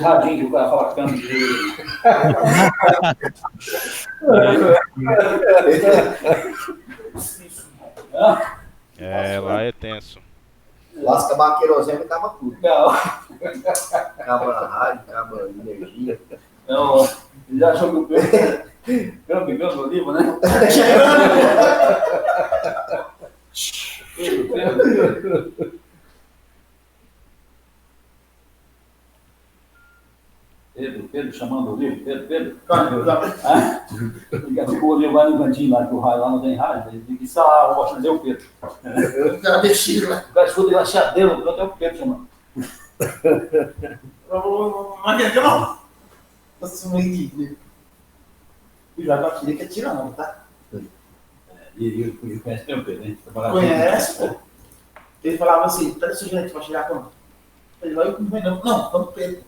radinhos que o cara fala câmbio de... Lá é tenso. Lasca a querosene e acaba tudo. Não. Acaba a rádio, acaba a energia. Não, ele já achou que o câmbio oliva, né? Pedro, chamando o Olivo, Pedro. O Olivo vai no cantinho lá, que o raio lá não tem rádio, ele tem que instalar, vou fazer o Pedro. O cara mexido lá. O cara escuta ele achadeiro, até o Pedro chamando. Mas não. Nossa, não entendi. O Jorge Baquilha que é tirando, tá? E conhece bem o Pedro, hein? Conhece, pô. Ele falava assim, tá esse gerente pra tirar quando? Ele vai, não, vamos Pedro.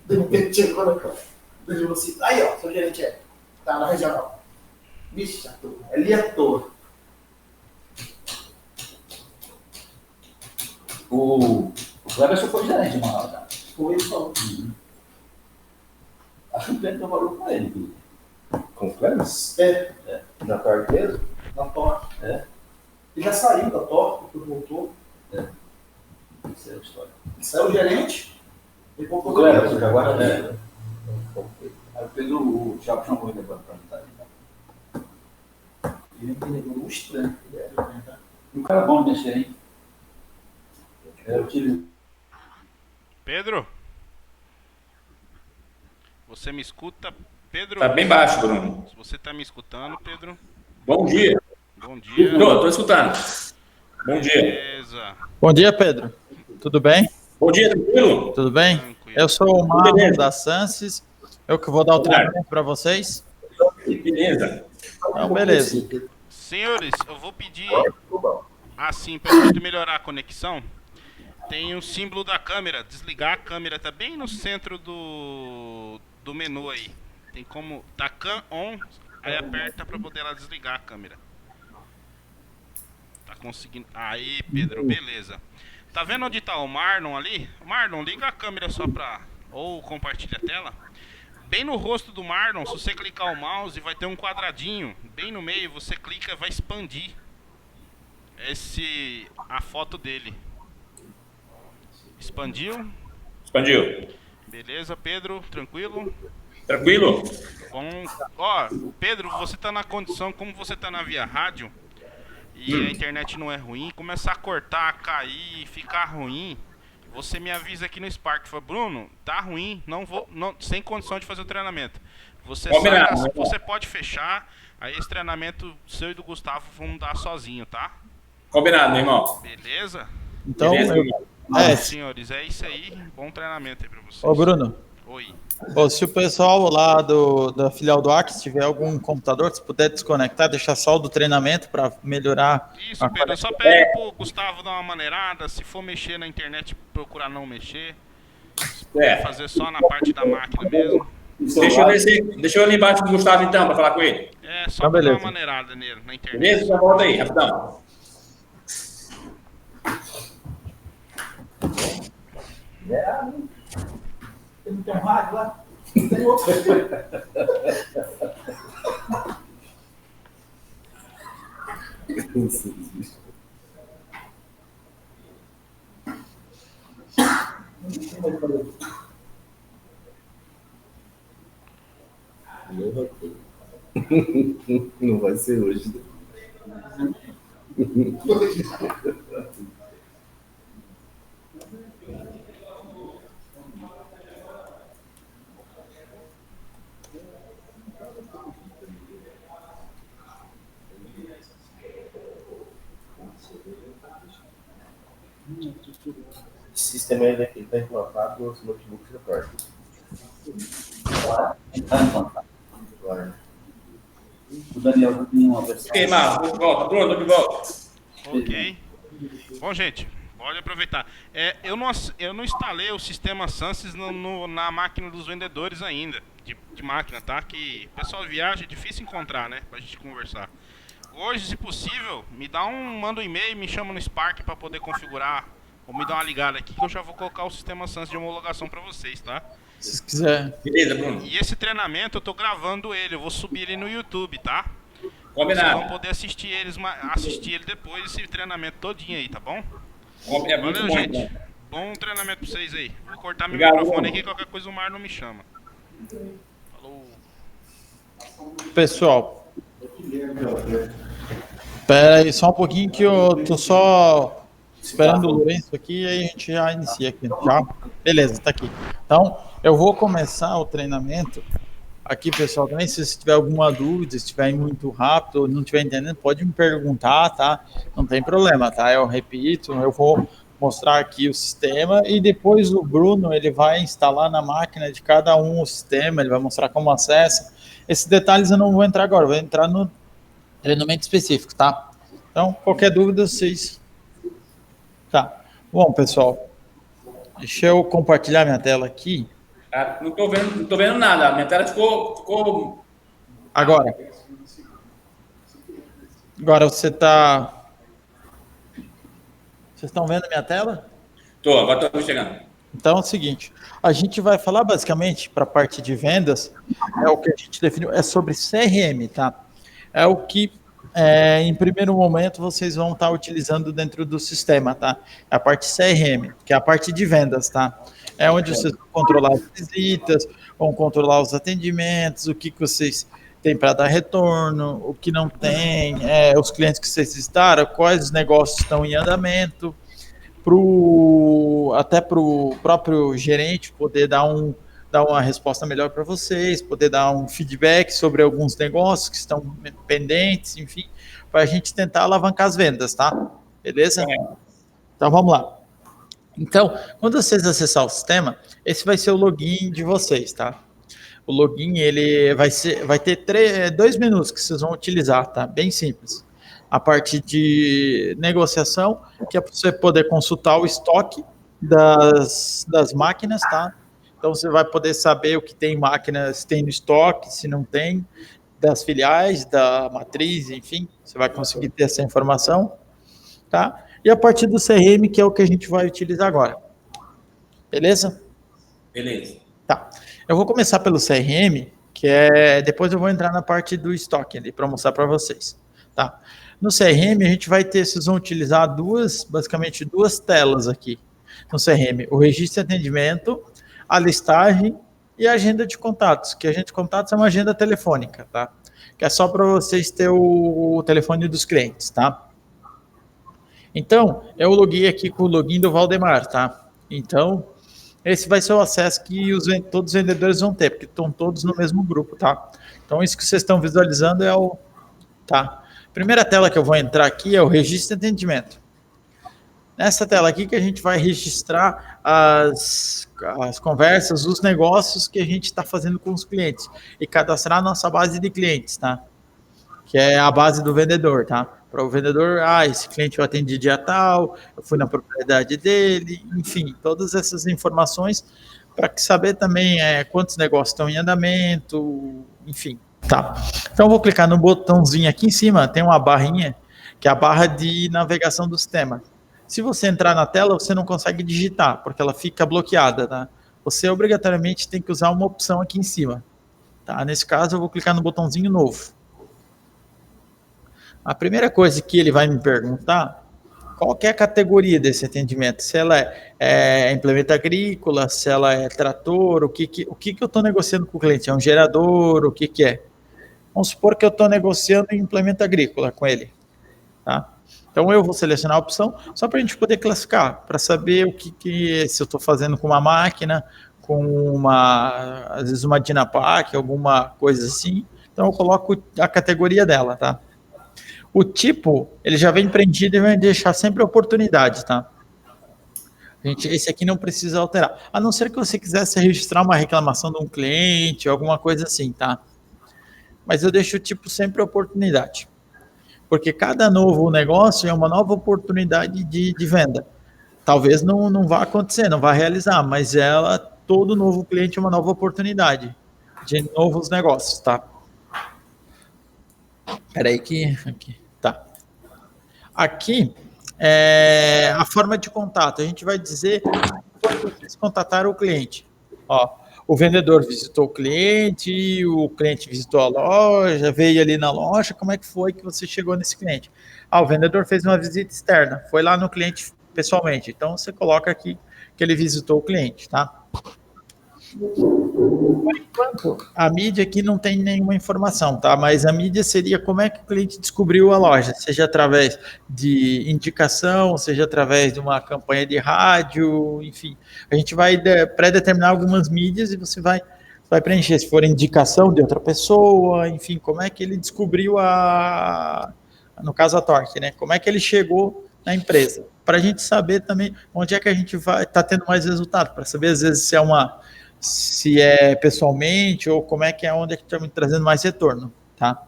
O Pedro chegou na cama. Ele falou assim, aí ó, seu gerente tá na regional. Vixe, ator. Ele é ator. O Cleberson foi gerente de Manaus, cara. Foi só. Acho que o Pedro trabalhou com ele, filho. Com o Cleberson? É. Na torre mesmo? Na torre. É. Ele já saiu da torre, depois voltou. Isso é a história. Saiu o gerente, e pouco O Cleberson, que agora é. Aí o Pedro, o Thiago chamou ele para estar ali. Ele é um estranho. E o cara é bom de mexer, hein? Eu tive. Pedro? Você me escuta, Pedro? Tá bem baixo, Bruno. Se você tá me escutando, Pedro. Bom dia. Bom dia. Tô escutando. Bom dia. Beleza. Bom dia, Pedro. Tudo bem? Bom dia, tranquilo? Tudo bem? Tranquilo. Eu sou o Marlon da Sansis. Eu que vou dar o treinamento para vocês. Beleza. Então, beleza. Senhores, eu vou pedir assim, pra gente melhorar a conexão. Tem o símbolo da câmera. Desligar a câmera tá bem no centro do menu aí. Tem como... Tá cam on, aí aperta pra poder ela desligar a câmera. Tá conseguindo... Aí, Pedro, beleza. Tá vendo onde tá o Marlon ali? Marlon, liga a câmera só pra... Ou compartilha a tela. Bem no rosto do Marlon, se você clicar o mouse, vai ter um quadradinho. Bem no meio, você clica e vai expandir a foto dele. Expandiu? Expandiu. Beleza, Pedro, tranquilo? Tranquilo? Ó, Pedro, você tá na condição, como você tá na via rádio e a internet não é ruim, começar a cortar, cair, ficar ruim, você me avisa aqui no Spark. Fala, Bruno, tá ruim, sem condição de fazer o treinamento. Você pode fechar, aí esse treinamento seu e do Gustavo vão dar sozinho, tá? Combinado, meu irmão. Beleza? Então, Senhores, é isso aí. Bom treinamento aí pra vocês. Ô, Bruno. Oi. Se o pessoal lá da filial do Acre tiver algum computador, se puder desconectar, deixar só o do treinamento para melhorar. Isso, Pedro, só pede pro Gustavo dar uma maneirada. Se for mexer na internet, procurar não mexer. Se puder fazer só na parte da máquina mesmo. Deixa eu ali embaixo com o Gustavo então, para falar com ele. Só pra dar uma maneirada nele na internet. Beleza, já volta aí, rapidão. Não tem um rádio lá? Tem outro. Não vai ser hoje. Esse sistema aí daqui está implantado nos notebooks da Torque. Está implantado. O Daniel já tem uma versão. Ok, Marcos, de volta. Bruno, de volta. Ok. Bom, gente, pode aproveitar. Eu não instalei o sistema Sansis na máquina dos vendedores ainda. De máquina, tá? Que o pessoal viaja, é difícil encontrar, né? Pra gente conversar. Hoje, se possível, manda um e-mail, me chama no Spark para poder configurar Vou me dar uma ligada aqui que eu já vou colocar o sistema SANS de homologação para vocês, tá? Se quiser. Beleza, Bruno. E esse treinamento eu tô gravando ele, eu vou subir ele no YouTube, tá? Vocês vão Combinado. poder assistir ele depois, esse treinamento todinho aí, tá bom? É muito Valeu, bom, gente. então. Bom treinamento pra vocês aí. Vou cortar meu Obrigado, microfone Bruno. aqui, qualquer coisa o Mar não me chama. Falou. Pessoal, espera aí só um pouquinho que eu tô só esperando o Lourenço aqui e aí a gente já inicia aqui, já? Beleza, tá aqui. Então, eu vou começar o treinamento aqui, pessoal, também se você tiver alguma dúvida, se estiver muito rápido ou não estiver entendendo, pode me perguntar, tá? Não tem problema, tá? Eu repito, eu vou mostrar aqui o sistema e depois o Bruno, ele vai instalar na máquina de cada um o sistema, ele vai mostrar como acessa. Esses detalhes eu não vou entrar agora, eu vou entrar no treinamento específico, tá? Então, qualquer dúvida, vocês... Tá. Bom, pessoal, deixa eu compartilhar minha tela aqui. Ah, não tô vendo nada. Minha tela ficou... Agora você tá... Vocês estão vendo minha tela? Agora tô chegando. Então é o seguinte, a gente vai falar basicamente para a parte de vendas, é o que a gente definiu, é sobre CRM, tá? É o que, em primeiro momento, vocês vão estar utilizando dentro do sistema, tá? É a parte CRM, que é a parte de vendas, tá? É onde vocês vão controlar as visitas, vão controlar os atendimentos, o que vocês têm para dar retorno, o que não tem, os clientes que vocês visitaram, quais os negócios estão em andamento, até para o próprio gerente poder dar uma resposta melhor para vocês, poder dar um feedback sobre alguns negócios que estão pendentes, enfim, para a gente tentar alavancar as vendas, tá? Beleza? Então vamos lá. Então, quando vocês acessar o sistema, esse vai ser o login de vocês, tá? O login, ele vai ter 2 menus que vocês vão utilizar, tá? Bem simples. A parte de negociação, que é para você poder consultar o estoque das máquinas, tá? Então você vai poder saber o que tem máquinas, se tem no estoque, se não tem, das filiais, da matriz, enfim, você vai conseguir ter essa informação, tá? E a partir do CRM, que é o que a gente vai utilizar agora. Beleza? Beleza. Tá. Eu vou começar pelo CRM, depois eu vou entrar na parte do estoque ali para mostrar para vocês, tá? No CRM a gente vai vocês vão utilizar basicamente duas telas aqui no CRM, o registro de atendimento, a listagem e a agenda de contatos, que a agenda de contatos é uma agenda telefônica, tá? Que é só para vocês ter o telefone dos clientes, tá? Então, eu loguei aqui com o login do Valdemar, tá? Então, esse vai ser o acesso que todos os vendedores vão ter, porque estão todos no mesmo grupo, tá? Então, isso que vocês estão visualizando é o... Tá? Primeira tela que eu vou entrar aqui é o registro de atendimento. Nessa tela aqui que a gente vai registrar as conversas, os negócios que a gente está fazendo com os clientes e cadastrar a nossa base de clientes, tá? Que é a base do vendedor, tá? Para o vendedor, esse cliente eu atendi dia tal, eu fui na propriedade dele, enfim, todas essas informações para saber também quantos negócios estão em andamento, enfim, tá. Então eu vou clicar no botãozinho aqui em cima, tem uma barrinha, que é a barra de navegação do sistema. Se você entrar na tela, você não consegue digitar, porque ela fica bloqueada, tá? Você obrigatoriamente tem que usar uma opção aqui em cima, tá? Nesse caso eu vou clicar no botãozinho novo. A primeira coisa que ele vai me perguntar, qual que é a categoria desse atendimento? Se ela é implemento agrícola, se ela é trator, o que eu estou negociando com o cliente? É um gerador, o que é? Vamos supor que eu estou negociando em implemento agrícola com ele, tá? Então eu vou selecionar a opção só para a gente poder classificar, para saber se eu estou fazendo com uma máquina, com às vezes uma Dynapac, alguma coisa assim. Então eu coloco a categoria dela, tá? O tipo, ele já vem preenchido e vai deixar sempre a oportunidade, tá? Esse aqui não precisa alterar. A não ser que você quisesse registrar uma reclamação de um cliente, alguma coisa assim, tá? Mas eu deixo o tipo sempre a oportunidade. Porque cada novo negócio é uma nova oportunidade de venda. Talvez não vá acontecer, não vá realizar, mas todo novo cliente é uma nova oportunidade de novos negócios, tá? Peraí aqui. Tá. Aqui a forma de contato. A gente vai dizer como vocês contataram o cliente. Ó, o vendedor visitou o cliente visitou a loja, veio ali na loja, como é que foi que você chegou nesse cliente? O vendedor fez uma visita externa, foi lá no cliente pessoalmente. Então, você coloca aqui que ele visitou o cliente, tá? Por enquanto, a mídia aqui não tem nenhuma informação, tá? Mas a mídia seria como é que o cliente descobriu a loja, seja através de indicação, seja através de uma campanha de rádio, enfim. A gente vai pré-determinar algumas mídias e você vai preencher, se for indicação de outra pessoa, enfim, como é que ele descobriu no caso a Torque, né? Como é que ele chegou na empresa? Para a gente saber também onde é que a gente vai estar tendo mais resultado, para saber às vezes se é pessoalmente ou como é que é onde é que estamos trazendo mais retorno, tá?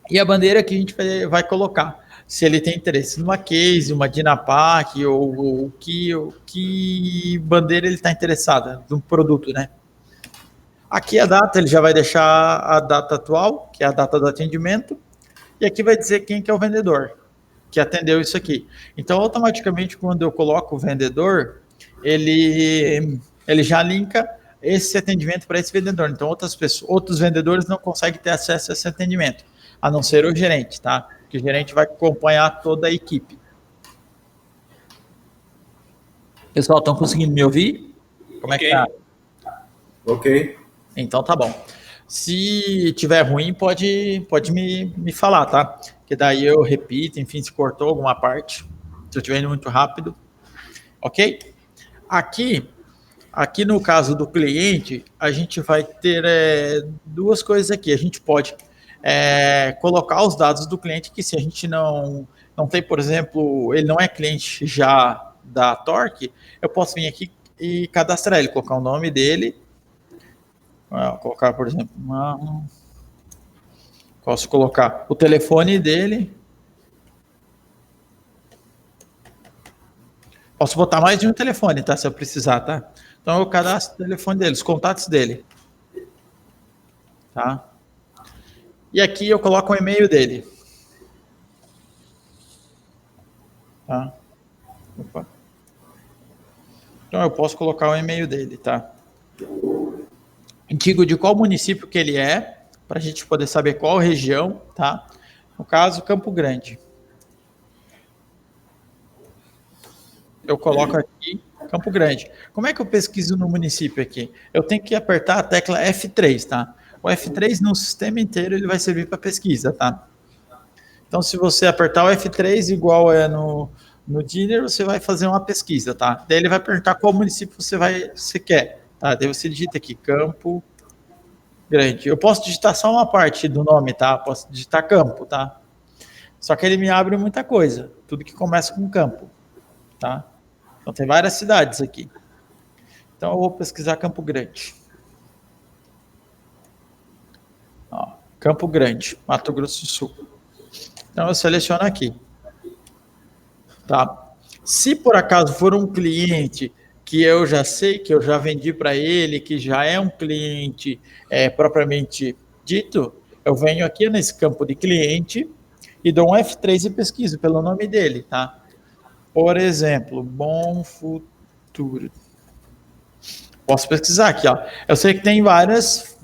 E a bandeira que a gente vai colocar, se ele tem interesse numa case, uma Dinapac ou que bandeira ele está interessado no produto, né? Aqui a data, ele já vai deixar a data atual, que é a data do atendimento, e aqui vai dizer quem que é o vendedor que atendeu isso aqui. Então, automaticamente, quando eu coloco o vendedor, ele já linka esse atendimento para esse vendedor. Então, outros vendedores não conseguem ter acesso a esse atendimento, a não ser o gerente, tá? Porque o gerente vai acompanhar toda a equipe. Pessoal, estão conseguindo me ouvir? Como é que tá? Ok. Então, tá bom. Se tiver ruim, pode me falar, tá? Que daí eu repito, enfim, se cortou alguma parte, se eu estiver indo muito rápido. Ok? Aqui no caso do cliente, a gente vai ter duas coisas aqui. A gente pode colocar os dados do cliente, que se a gente não tem, por exemplo, ele não é cliente já da Torque, eu posso vir aqui e cadastrar ele, colocar o nome dele, colocar, por exemplo, posso colocar o telefone dele, posso botar mais de um telefone, tá? Se eu precisar, tá? Então eu cadastro o telefone dele, os contatos dele, tá? E aqui eu coloco o e-mail dele, tá? Opa. Então eu posso colocar o e-mail dele, tá? Digo de qual município que ele é, para a gente poder saber qual região, tá? No caso, Campo Grande. Eu coloco aqui Campo Grande. Como é que eu pesquiso no município aqui? Eu tenho que apertar a tecla F3, tá? O F3 no sistema inteiro ele vai servir para pesquisa, tá? Então, se você apertar o F3 igual é no Dinner, você vai fazer uma pesquisa, tá? Daí ele vai perguntar qual município você quer, tá? Daí você digita aqui Campo Grande. Eu posso digitar só uma parte do nome, tá? Posso digitar Campo, tá? Só que ele me abre muita coisa, tudo que começa com Campo, tá? Então tem várias cidades aqui. Então eu vou pesquisar Campo Grande. Ó, Campo Grande, Mato Grosso do Sul. Então eu seleciono aqui. Tá? Se por acaso for um cliente que eu já sei, que eu já vendi para ele, que já é um cliente propriamente dito, eu venho aqui nesse campo de cliente e dou um F3 e pesquiso pelo nome dele, tá? Por exemplo, Bom Futuro. Posso pesquisar aqui, ó. Eu sei que tem vários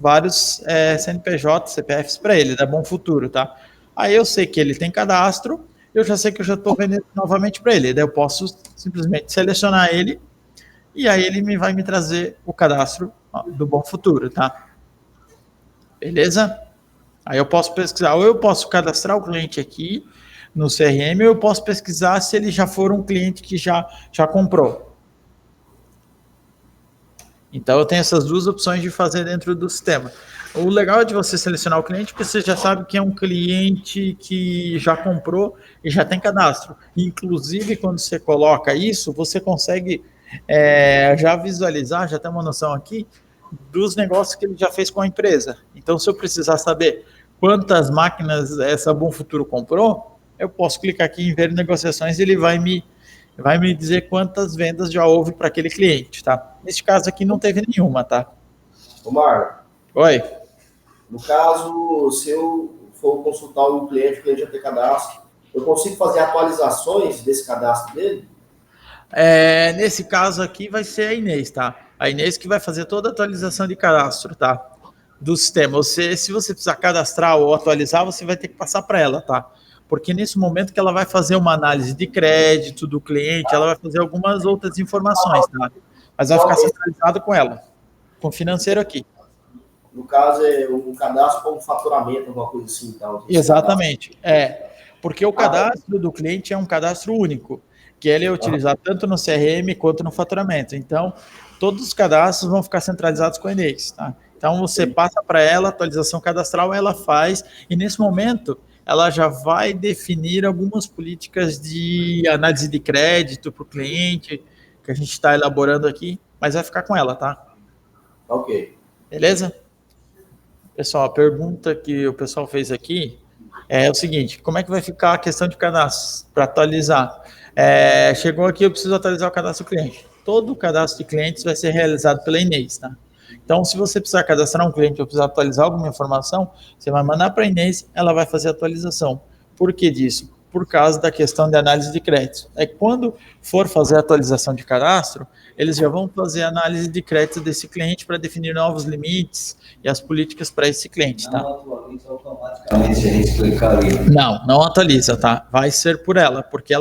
CNPJ, CPFs para ele, da Bom Futuro, tá? Aí eu sei que ele tem cadastro, eu já sei que eu já estou vendendo novamente para ele. Daí eu posso simplesmente selecionar ele e aí ele vai me trazer o cadastro do Bom Futuro, tá? Beleza? Aí eu posso pesquisar, ou eu posso cadastrar o cliente aqui no CRM, ou eu posso pesquisar se ele já for um cliente que já comprou. Então eu tenho essas duas opções de fazer dentro do sistema. O legal é de você selecionar o cliente, porque você já sabe que é um cliente que já comprou e já tem cadastro. Inclusive, quando você coloca isso, você consegue já visualizar, já ter uma noção aqui dos negócios que ele já fez com a empresa. Então, se eu precisar saber quantas máquinas essa Bom Futuro comprou, eu posso clicar aqui em ver negociações e ele vai me dizer quantas vendas já houve para aquele cliente, tá? Neste caso aqui não teve nenhuma, tá? Ô, Marlon. Oi. No caso, se eu for consultar o cliente já tem cadastro, eu consigo fazer atualizações desse cadastro dele? Nesse caso aqui vai ser a Inês, tá? A Inês que vai fazer toda a atualização de cadastro, tá? Do sistema. Se você precisar cadastrar ou atualizar, você vai ter que passar para ela, tá? Porque nesse momento que ela vai fazer uma análise de crédito do cliente, ela vai fazer algumas outras informações, tá? Mas vai ficar centralizado com ela, com o financeiro aqui. No caso, é um cadastro como faturamento, alguma coisa assim. Então, Exatamente. Porque o cadastro do cliente é um cadastro único, que ele é utilizado tanto no CRM quanto no faturamento. Então, todos os cadastros vão ficar centralizados com a Inês, tá? Então, você passa para ela, a atualização cadastral, ela faz, e nesse momento, ela já vai definir algumas políticas de análise de crédito para o cliente, que a gente está elaborando aqui, mas vai ficar com ela, tá? Ok. Beleza? Pessoal, a pergunta que o pessoal fez aqui é o seguinte: como é que vai ficar a questão de cadastro para atualizar? Chegou aqui, eu preciso atualizar o cadastro do cliente. Todo o cadastro de clientes vai ser realizado pela Inês, tá? Então, se você precisar cadastrar um cliente ou precisar atualizar alguma informação, você vai mandar para a Inês, ela vai fazer a atualização. Por que disso? Por causa da questão de análise de crédito. Quando for fazer a atualização de cadastro, eles já vão fazer a análise de crédito desse cliente para definir novos limites e as políticas para esse cliente, tá? Não atualiza automaticamente, se a gente clicar ali. Não atualiza, tá? Vai ser por ela, porque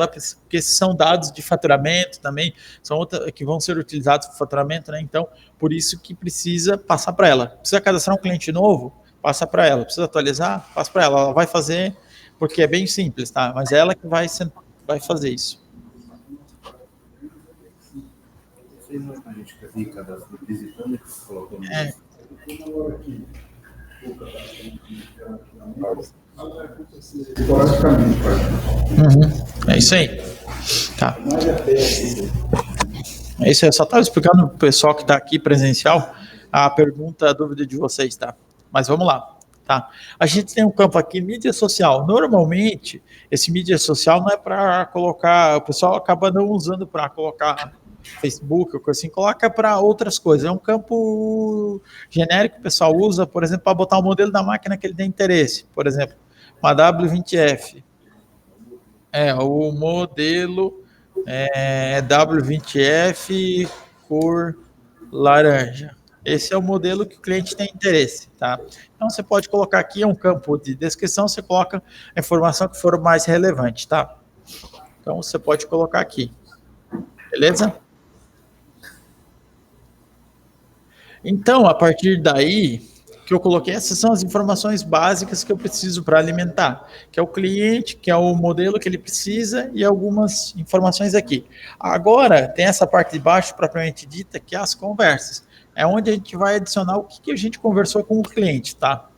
são dados de faturamento também, são outros que vão ser utilizados para faturamento, né? Então, por isso que precisa passar para ela. Precisa cadastrar um cliente novo, passa para ela. Precisa atualizar, passa para ela. Ela vai fazer, porque é bem simples, tá? Mas é ela que vai fazer isso. A gente quer vir cadastro visitando, colocando. É isso aí. Tá. É isso aí. Eu só estava explicando para o pessoal que está aqui presencial a pergunta, a dúvida de vocês, tá? Mas vamos lá. Tá? A gente tem um campo aqui, mídia social. Normalmente, esse mídia social não é para colocar, o pessoal acaba não usando para colocar Facebook ou coisa assim, coloca para outras coisas. É um campo genérico que o pessoal usa, por exemplo, para botar o modelo da máquina que ele tem interesse. Por exemplo, uma W20F. O modelo W20F cor laranja. Esse é o modelo que o cliente tem interesse, tá? Então, você pode colocar aqui um campo de descrição, você coloca a informação que for mais relevante, tá? Então, você pode colocar aqui. Beleza? Então, a partir daí, que eu coloquei, essas são as informações básicas que eu preciso para alimentar, que é o cliente, que é o modelo que ele precisa e algumas informações aqui. Agora, tem essa parte de baixo, propriamente dita, que é as conversas. É onde a gente vai adicionar o que a gente conversou com o cliente, tá?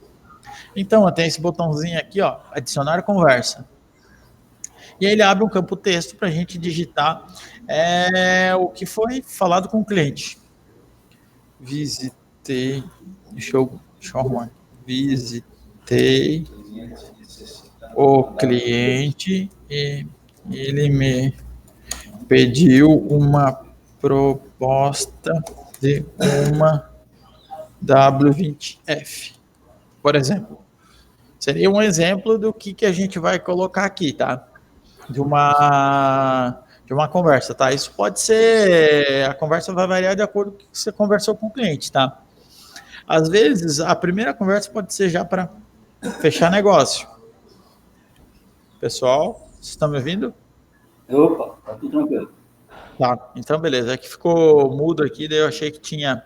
Então, tem esse botãozinho aqui, ó, adicionar conversa. E aí ele abre um campo texto para a gente digitar o que foi falado com o cliente. Visitei, deixa eu arrumar. Visitei o cliente e ele me pediu uma proposta de uma W20F, por exemplo. Seria um exemplo do que a gente vai colocar aqui, tá? De uma conversa, tá? Isso pode ser, a conversa vai variar de acordo com o que você conversou com o cliente, tá? Às vezes, a primeira conversa pode ser já para fechar negócio. Pessoal, vocês estão me ouvindo? Opa, tá tudo tranquilo. Tá, então beleza. É que ficou mudo aqui, daí eu achei que tinha...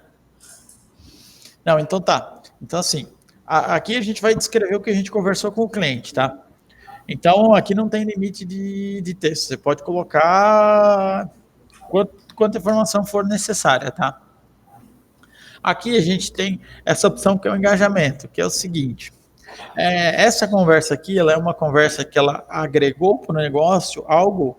Não, então tá. Então assim, aqui a gente vai descrever o que a gente conversou com o cliente, tá? Então aqui não tem limite de texto. Você pode colocar quanta informação for necessária, tá? Aqui a gente tem essa opção que é o engajamento, que é o seguinte. Essa conversa aqui, ela é uma conversa que ela agregou para o negócio algo,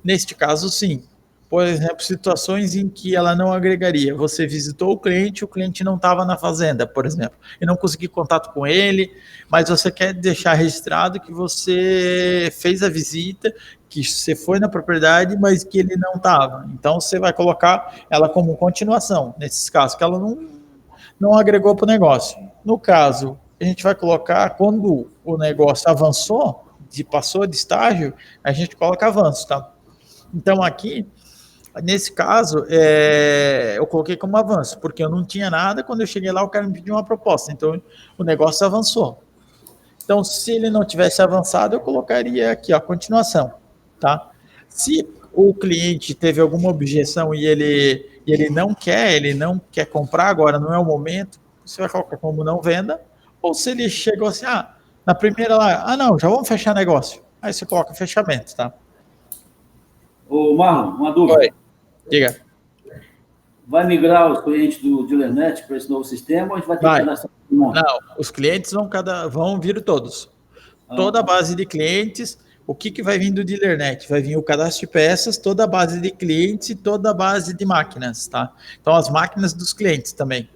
neste caso sim. Por exemplo, situações em que ela não agregaria. Você visitou o cliente não estava na fazenda, por exemplo, e não conseguiu contato com ele, mas você quer deixar registrado que você fez a visita, que você foi na propriedade, mas que ele não estava. Então, você vai colocar ela como continuação, nesses casos, que ela não agregou para o negócio. No caso, a gente vai colocar quando o negócio avançou, passou de estágio, a gente coloca avanço, tá? Então aqui, nesse caso, eu coloquei como avanço, porque eu não tinha nada, quando eu cheguei lá o cara me pediu uma proposta, então o negócio avançou. Então, se ele não tivesse avançado, eu colocaria aqui, ó, continuação, tá? Se o cliente teve alguma objeção e ele não quer comprar agora, não é o momento, você vai colocar como não venda, ou se ele chegou assim, na primeira lá, não, já vamos fechar negócio. Aí você coloca fechamento, tá? Ô, Marlon, uma dúvida. Oi. Diga. Vai migrar os clientes do DealerNet para esse novo sistema ou a gente vai ter que cadastrar todo mundo? Não, os clientes vão vir todos. Toda a base de clientes, o que vai vir do DealerNet? Vai vir o cadastro de peças, toda a base de clientes e toda a base de máquinas, tá? Então, as máquinas dos clientes também.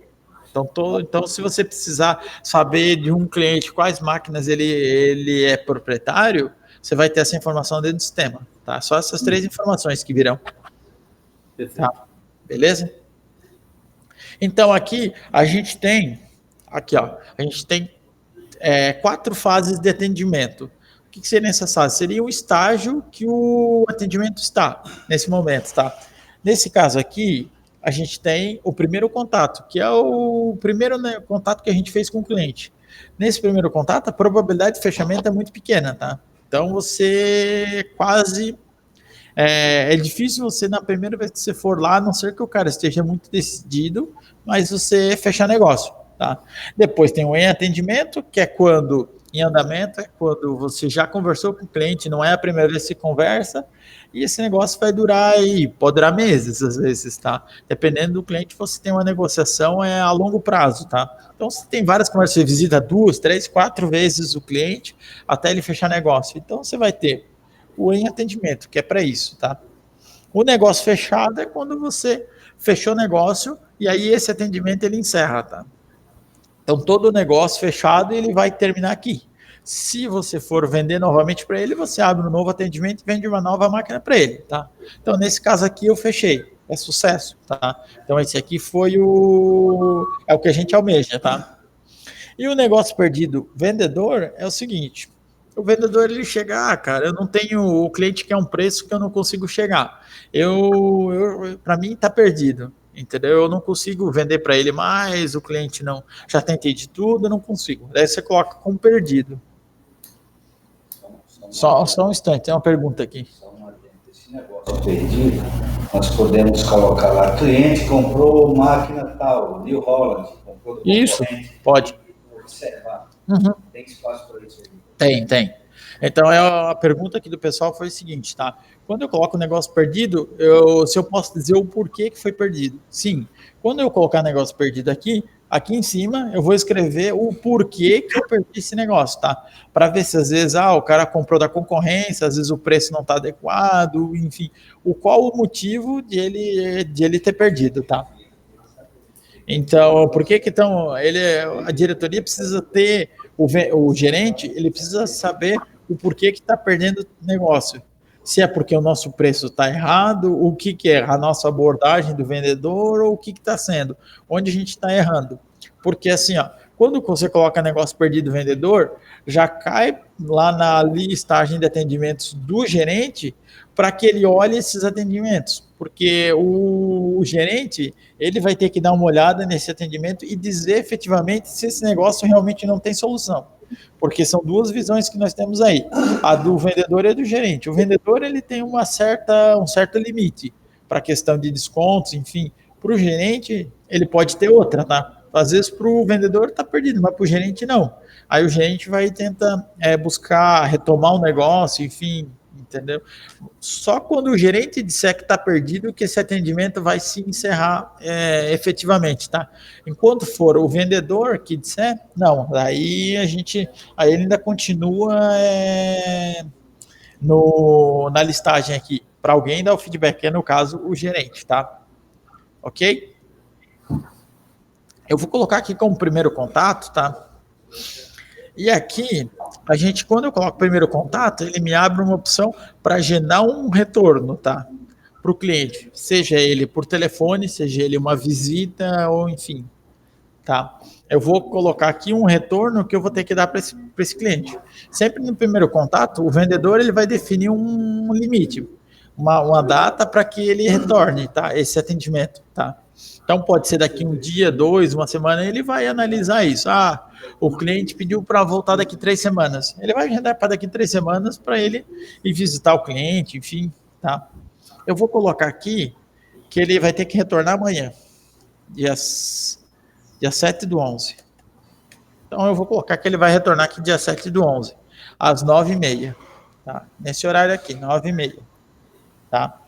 Então, se você precisar saber de um cliente quais máquinas ele é proprietário, você vai ter essa informação dentro do sistema, tá? Só essas 3 informações que virão. Perfeito. Tá? Beleza? Então, aqui a gente tem 4 fases de atendimento. O que seria essas fases? Seria o estágio que o atendimento está nesse momento, tá? Nesse caso aqui, a gente tem o primeiro contato, que é o primeiro, né, contato que a gente fez com o cliente. Nesse primeiro contato, a probabilidade de fechamento é muito pequena, tá? Então, você quase... É difícil você, na primeira vez que você for lá, a não ser que o cara esteja muito decidido, mas você fechar negócio, tá? Depois tem o em atendimento, que é quando, em andamento, é quando você já conversou com o cliente, não é a primeira vez que você conversa, e esse negócio vai durar aí, pode durar meses, às vezes, tá? Dependendo do cliente, você tem uma negociação a longo prazo, tá? Então, você tem várias conversas, você visita 2, 3, 4 vezes o cliente, até ele fechar negócio. Então, você vai ter o em atendimento, que é para isso, tá? O negócio fechado é quando você fechou o negócio e aí esse atendimento ele encerra, tá? Então, todo o negócio fechado, ele vai terminar aqui. Se você for vender novamente para ele, você abre um novo atendimento e vende uma nova máquina para ele, tá? Então, nesse caso aqui, eu fechei. É sucesso, tá? Então, esse aqui foi o que a gente almeja, tá? E o negócio perdido vendedor é o seguinte... O vendedor, ele chega, cara, eu não tenho, o cliente quer um preço que eu não consigo chegar. Para mim, tá perdido, entendeu? Eu não consigo vender para ele mais, o cliente não, já tentei de tudo, eu não consigo. Daí você coloca como perdido. Só um instante, tem uma pergunta aqui. Esse negócio perdido, nós podemos colocar lá, cliente comprou máquina tal, New Holland, comprou do Isso, pode. Observar. Uhum. Tem espaço para isso aí? Tem. Então, a pergunta aqui do pessoal foi o seguinte, tá? Quando eu coloco o negócio perdido, se eu posso dizer o porquê que foi perdido. Sim, quando eu colocar negócio perdido aqui em cima, eu vou escrever o porquê que eu perdi esse negócio, tá? Para ver se às vezes, o cara comprou da concorrência, às vezes o preço não está adequado, enfim, qual o motivo de ele ter perdido, tá? Então, por que então a diretoria precisa ter, o gerente, ele precisa saber o porquê que está perdendo o negócio. Se é porque o nosso preço está errado, o que é a nossa abordagem do vendedor, ou o que está sendo, onde a gente está errando. Porque assim, quando você coloca negócio perdido vendedor, já cai lá na listagem de atendimentos do gerente para que ele olhe esses atendimentos. Porque o gerente, ele vai ter que dar uma olhada nesse atendimento e dizer efetivamente se esse negócio realmente não tem solução. Porque são 2 visões que nós temos aí, a do vendedor e a do gerente. O vendedor, ele tem um certo limite para a questão de descontos, enfim. Para o gerente, ele pode ter outra, tá? Às vezes para o vendedor está perdido, mas para o gerente não. Aí o gerente vai tentar buscar retomar o negócio, enfim, entendeu? Só quando o gerente disser que está perdido que esse atendimento vai se encerrar efetivamente, tá? Enquanto for o vendedor que disser, não, aí ele ainda continua na listagem aqui, para alguém dar o feedback, que é no caso o gerente, tá? Ok? Eu vou colocar aqui como primeiro contato, tá? E aqui, quando eu coloco primeiro contato, ele me abre uma opção para gerar um retorno, tá? Para o cliente, seja ele por telefone, seja ele uma visita, ou enfim, tá? Eu vou colocar aqui um retorno que eu vou ter que dar para esse cliente. Sempre no primeiro contato, o vendedor ele vai definir um limite, uma data para que ele retorne, tá? Esse atendimento, tá? Então pode ser daqui um dia, 2, uma semana, ele vai analisar isso. Ah, o cliente pediu para voltar daqui 3 semanas. Ele vai agendar para daqui 3 semanas para ele ir visitar o cliente, enfim, tá? Eu vou colocar aqui que ele vai ter que retornar amanhã, dia 7/11. Então eu vou colocar que ele vai retornar aqui dia 7/11, às 9h30, tá? Nesse horário aqui, 9h30, tá?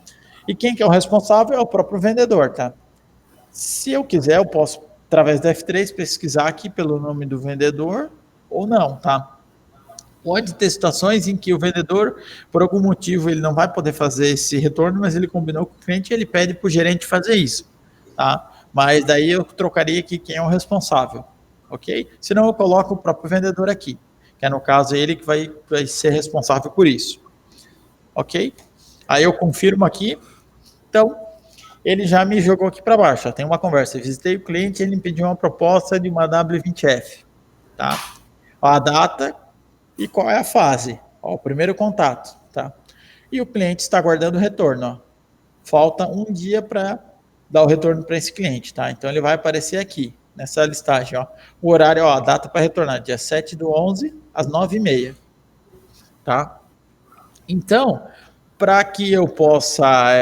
E quem que é o responsável é o próprio vendedor, tá? Se eu quiser, eu posso, através da F3, pesquisar aqui pelo nome do vendedor ou não, tá? Pode ter situações em que o vendedor, por algum motivo, ele não vai poder fazer esse retorno, mas ele combinou com o cliente e ele pede para o gerente fazer isso, tá? Mas daí eu trocaria aqui quem é o responsável, ok? Senão eu coloco o próprio vendedor aqui, que é no caso ele que vai ser responsável por isso, ok? Aí eu confirmo aqui, então ele já me jogou aqui para baixo, ó, tem uma conversa, eu visitei o cliente, ele me pediu uma proposta de uma W20F, tá? Ó, a data e qual é a fase, ó, o primeiro contato, tá? E o cliente está aguardando o retorno, ó. Falta um dia para dar o retorno para esse cliente, tá? Então ele vai aparecer aqui, nessa listagem, ó. O horário, ó, a data para retornar, dia 7/11, às 9h30, tá? Então, para que eu possa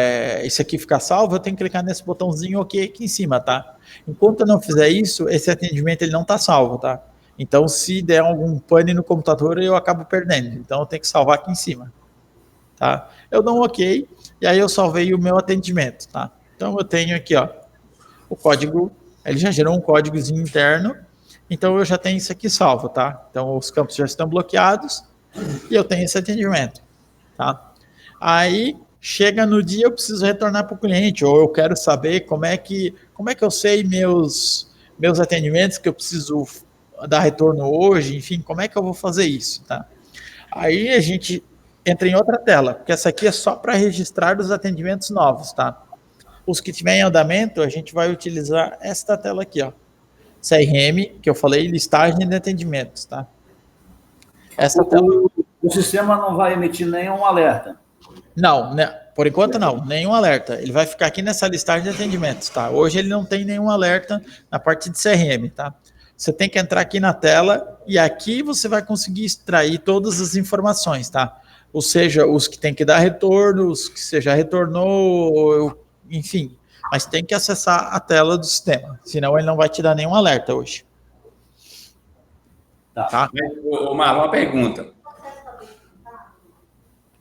isso aqui ficar salvo, eu tenho que clicar nesse botãozinho OK aqui em cima, tá? Enquanto eu não fizer isso, esse atendimento ele não está salvo, tá? Então, se der algum pane no computador, eu acabo perdendo. Então, eu tenho que salvar aqui em cima, tá? Eu dou um OK, e aí eu salvei o meu atendimento, tá? Então, eu tenho aqui, ó, o código, ele já gerou um códigozinho interno, então eu já tenho isso aqui salvo, tá? Então, os campos já estão bloqueados, e eu tenho esse atendimento, tá? Aí, chega no dia, eu preciso retornar para o cliente, ou eu quero saber como é que eu sei meus atendimentos que eu preciso dar retorno hoje, enfim, como é que eu vou fazer isso, tá? Aí a gente entra em outra tela, porque essa aqui é só para registrar os atendimentos novos, tá? Os que tiverem em andamento, a gente vai utilizar esta tela aqui, ó. CRM, que eu falei, listagem de atendimentos, tá? Essa tela... O sistema não vai emitir nenhum alerta. Não, né? Por enquanto não, nenhum alerta. Ele vai ficar aqui nessa listagem de atendimentos, tá? Hoje ele não tem nenhum alerta na parte de CRM, tá? Você tem que entrar aqui na tela e aqui você vai conseguir extrair todas as informações, tá? Ou seja, os que tem que dar retorno, os que você já retornou, enfim. Mas tem que acessar a tela do sistema, senão ele não vai te dar nenhum alerta hoje. Tá? Ô, Marlon, uma pergunta.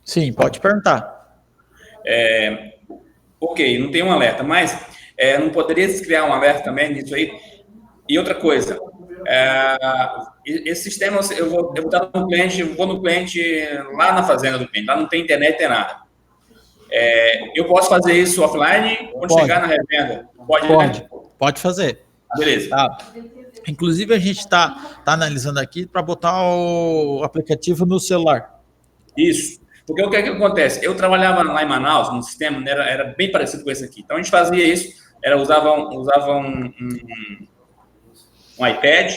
Sim, pode perguntar. Ok, não tem um alerta, mas não poderia se criar um alerta também nisso aí? E outra coisa, esse sistema, eu vou estar no cliente, vou no cliente lá na fazenda do cliente, lá não tem internet, tem nada. Eu posso fazer isso offline quando chegar na revenda? Pode fazer. Beleza. Tá. Inclusive, a gente está analisando aqui para botar o aplicativo no celular. Isso. Porque o que acontece? Eu trabalhava lá em Manaus, num sistema, era bem parecido com esse aqui. Então, a gente fazia isso, usava um iPad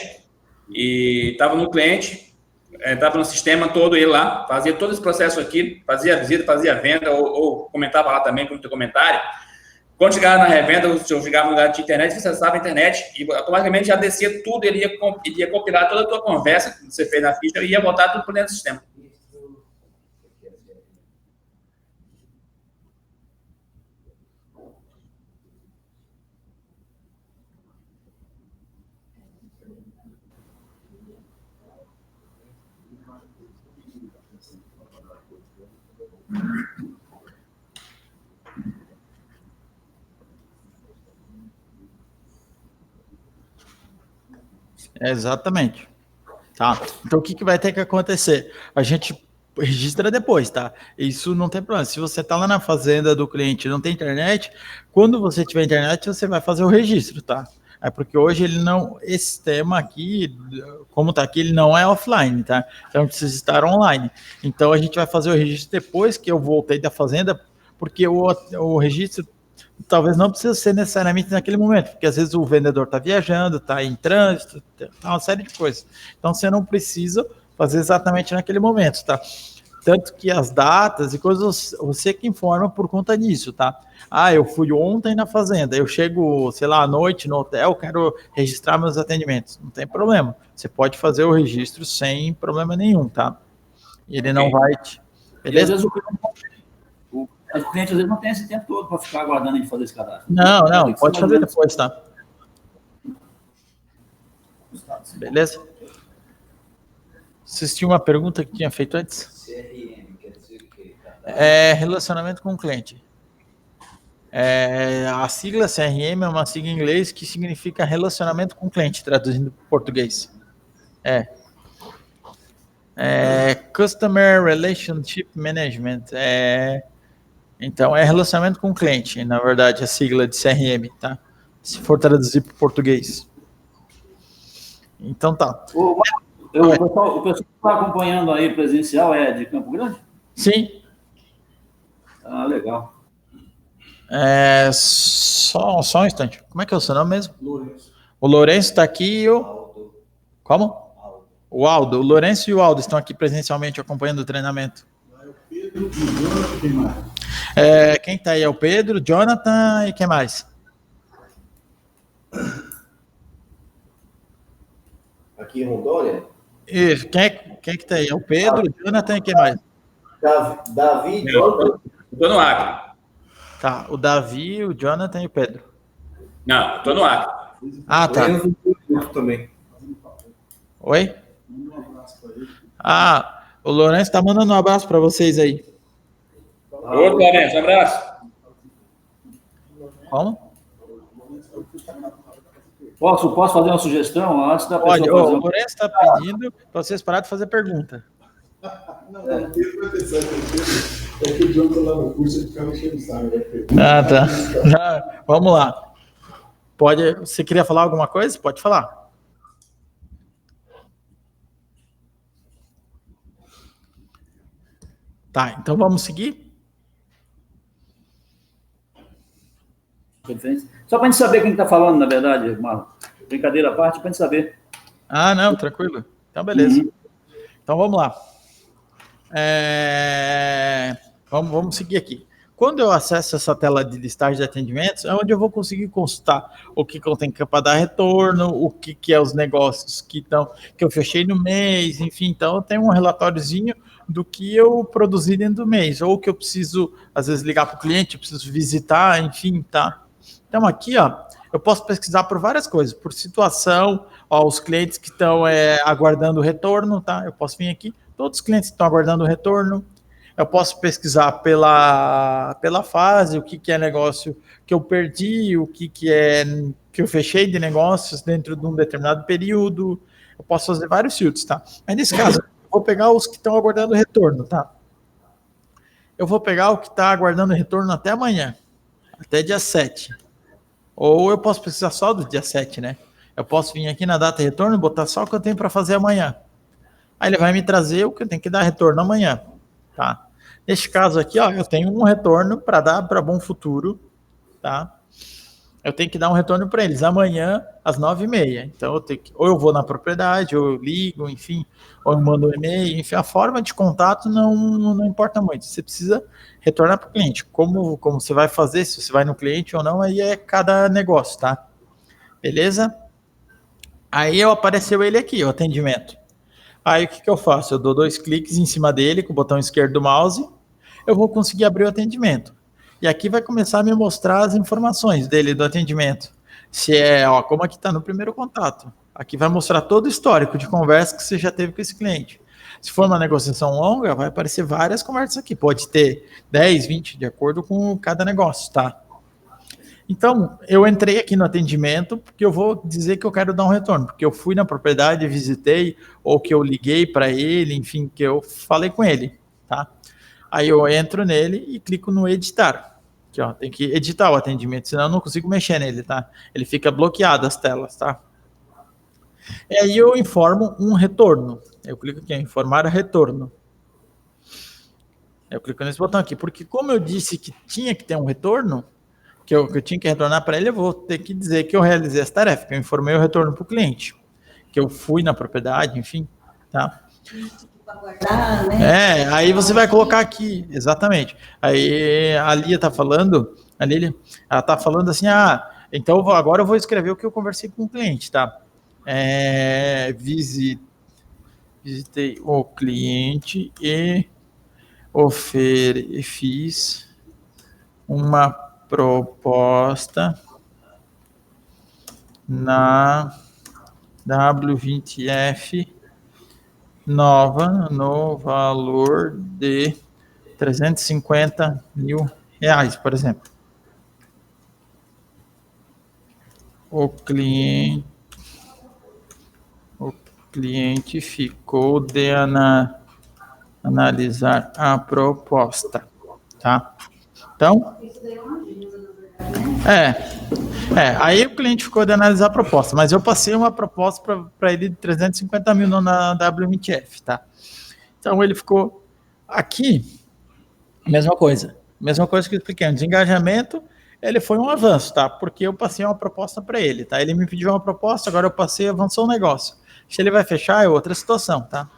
e estava no cliente, estava no sistema todo, ele lá, fazia todo esse processo aqui, fazia a visita, fazia a venda, ou comentava lá também com o teu comentário. Quando chegava na revenda, eu chegava no lugar de internet, você acessava a internet e automaticamente já descia tudo, ele ia compilar toda a tua conversa que você fez na ficha e ia botar tudo por dentro do sistema. Exatamente. Tá? Então, o que vai ter que acontecer? A gente registra depois, tá? Isso não tem problema. Se você está lá na fazenda do cliente e não tem internet, quando você tiver internet, você vai fazer o registro, tá? É porque hoje ele não... Esse tema aqui, como está aqui, ele não é offline, tá? Então, precisa estar online. Então, a gente vai fazer o registro depois que eu voltei da fazenda, porque o registro talvez não precise ser necessariamente naquele momento, porque às vezes o vendedor está viajando, está em trânsito, tá uma série de coisas. Então você não precisa fazer exatamente naquele momento, tá? Tanto que as datas e coisas, você que informa por conta disso, tá? Ah, eu fui ontem na fazenda, eu chego, sei lá, à noite no hotel, quero registrar meus atendimentos. Não tem problema. Você pode fazer o registro sem problema nenhum, tá? Ele não vai te... E às Beleza? vezes o cliente às vezes não tem esse tempo todo para ficar aguardando ele fazer esse cadastro. Não, pode fazer depois, tá? Beleza? Vocês tinham uma pergunta que tinha feito antes? CRM, quer dizer o quê? É relacionamento com o cliente. A sigla CRM é uma sigla em inglês que significa relacionamento com o cliente, traduzindo para o português. Customer Relationship Management. Então, é relacionamento com o cliente, na verdade, a sigla de CRM, tá? Se for traduzir para o português. Então, tá. O pessoal que está acompanhando aí presencial é de Campo Grande? Sim. Ah, legal. Só um instante. Como é que é o seu nome mesmo? Lourenço. O Lourenço está aqui e o... Aldo. Como? Aldo. O Aldo. O Lourenço e o Aldo estão aqui presencialmente acompanhando o treinamento. Pedro, Jonathan, quem mais? Quem está aí é o Pedro, Jonathan e quem mais? Aqui em Rondônia? Isso. Quem que está aí? É o Pedro, Jonathan e quem mais? Davi, Eu tô no Acre. Tá, o Davi, o Jonathan e o Pedro. Não, eu tô no Acre. Ah, tá. Eu também. Oi? Ah, o Lourenço está mandando um abraço para vocês aí. Outro, Lourenço, um abraço. Como? Posso fazer uma sugestão antes da Pode. pessoa O fazer Lourenço está pedindo para vocês pararem de fazer pergunta. Não, Pedro vai ter certo. É que o Jonathan lá no curso ele ficava enchendo o saco, né, Pedro? Ah, tá. Vamos lá. Você queria falar alguma coisa? Pode falar. Tá, então vamos seguir? Só para a gente saber quem está falando, na verdade, Marlon. Brincadeira à parte, para a gente saber. Ah, não, tranquilo. Então, beleza. Então, vamos lá. Vamos seguir aqui. Quando eu acesso essa tela de listagem de atendimentos, é onde eu vou conseguir consultar o que eu tenho para dar retorno, o que é os negócios que eu fechei no mês, enfim. Então, eu tenho um relatóriozinho do que eu produzi dentro do mês, ou que eu preciso, às vezes, ligar para o cliente, eu preciso visitar, enfim, tá? Então, aqui, ó, eu posso pesquisar por várias coisas, por situação, ó, os clientes que estão aguardando o retorno, tá? Eu posso vir aqui, todos os clientes que estão aguardando o retorno. Eu posso pesquisar pela fase, o que é negócio que eu perdi, o que é que eu fechei de negócios dentro de um determinado período. Eu posso fazer vários filtros, tá? Mas nesse caso, eu vou pegar os que estão aguardando retorno, tá? Eu vou pegar o que está aguardando retorno até amanhã, até dia 7. Ou eu posso precisar só do dia 7, né? Eu posso vir aqui na data de retorno e botar só o que eu tenho para fazer amanhã. Aí ele vai me trazer o que eu tenho que dar retorno amanhã, tá? Neste caso aqui, ó, eu tenho um retorno para dar para Bom Futuro, tá? Eu tenho que dar um retorno para eles amanhã às 9h30. Então, ou eu vou na propriedade, ou eu ligo, enfim, ou eu mando um e-mail, enfim, a forma de contato não importa muito. Você precisa retornar para o cliente. Como você vai fazer, se você vai no cliente ou não, aí é cada negócio, tá? Beleza? Aí apareceu ele aqui, o atendimento. Aí o que eu faço? Eu dou 2 cliques em cima dele com o botão esquerdo do mouse, eu vou conseguir abrir o atendimento. E aqui vai começar a me mostrar as informações dele, do atendimento. Se como aqui está no primeiro contato. Aqui vai mostrar todo o histórico de conversa que você já teve com esse cliente. Se for uma negociação longa, vai aparecer várias conversas aqui. Pode ter 10, 20, de acordo com cada negócio, tá? Então, eu entrei aqui no atendimento porque eu vou dizer que eu quero dar um retorno, porque eu fui na propriedade, visitei, ou que eu liguei para ele, enfim, que eu falei com ele, tá? Aí eu entro nele e clico no editar. Aqui, ó, tem que editar o atendimento, senão eu não consigo mexer nele, tá? Ele fica bloqueado as telas, tá? E aí eu informo um retorno. Eu clico aqui, informar retorno. Eu clico nesse botão aqui, porque como eu disse que tinha que ter um retorno, que eu tinha que retornar para ele, eu vou ter que dizer que eu realizei essa tarefa, que eu informei o retorno para o cliente, que eu fui na propriedade, enfim, tá? Guardar, né? Aí você vai colocar aqui, exatamente. Aí a Lia tá falando, ela tá falando assim, então agora eu vou escrever o que eu conversei com o cliente, tá? Visitei o cliente e fiz uma proposta na W20F nova no valor de R$350 mil, por exemplo. O cliente ficou de analisar a proposta, tá? Então, aí o cliente ficou de analisar a proposta, mas eu passei uma proposta para ele de 350 mil na W20F, tá? Então ele ficou aqui, mesma coisa que eu expliquei, um desengajamento, ele foi um avanço, tá? Porque eu passei uma proposta para ele, tá? Ele me pediu uma proposta, agora eu passei, avançou o negócio. Se ele vai fechar, é outra situação, tá?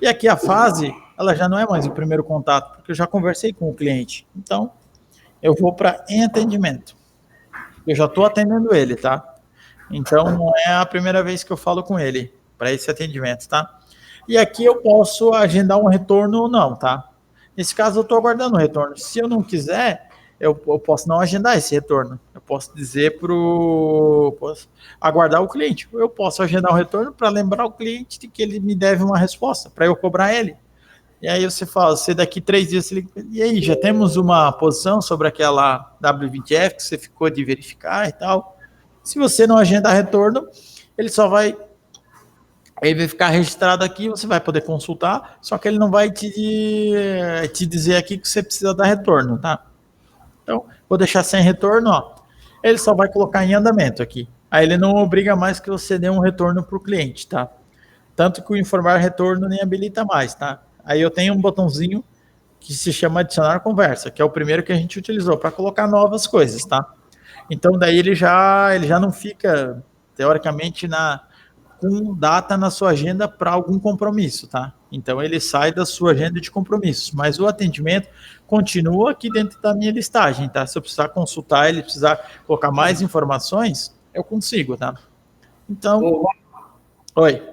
E aqui a fase, ela já não é mais o primeiro contato, porque eu já conversei com o cliente. Então, eu vou para em atendimento. Eu já estou atendendo ele, tá? Então, não é a primeira vez que eu falo com ele para esse atendimento, tá? E aqui eu posso agendar um retorno ou não, tá? Nesse caso, eu estou aguardando o retorno. Se eu não quiser, eu posso não agendar esse retorno. Eu posso dizer posso aguardar o cliente. Eu posso agendar um retorno para lembrar o cliente de que ele me deve uma resposta, para eu cobrar ele. E aí você fala, se daqui 3 dias, e aí, já temos uma posição sobre aquela W20F que você ficou de verificar e tal. Se você não agendar retorno, ele vai ficar registrado aqui, você vai poder consultar, só que ele não vai te dizer aqui que você precisa dar retorno, tá? Então, vou deixar sem retorno, ó. Ele só vai colocar em andamento aqui. Aí ele não obriga mais que você dê um retorno para o cliente, tá? Tanto que o informar retorno nem habilita mais, tá? Aí eu tenho um botãozinho que se chama adicionar conversa, que é o primeiro que a gente utilizou para colocar novas coisas, tá? Então daí ele já não fica, teoricamente, com data na sua agenda para algum compromisso, tá? Então ele sai da sua agenda de compromissos, mas o atendimento continua aqui dentro da minha listagem, tá? Se eu precisar consultar ele, precisar colocar mais informações, eu consigo, tá? Então, oi.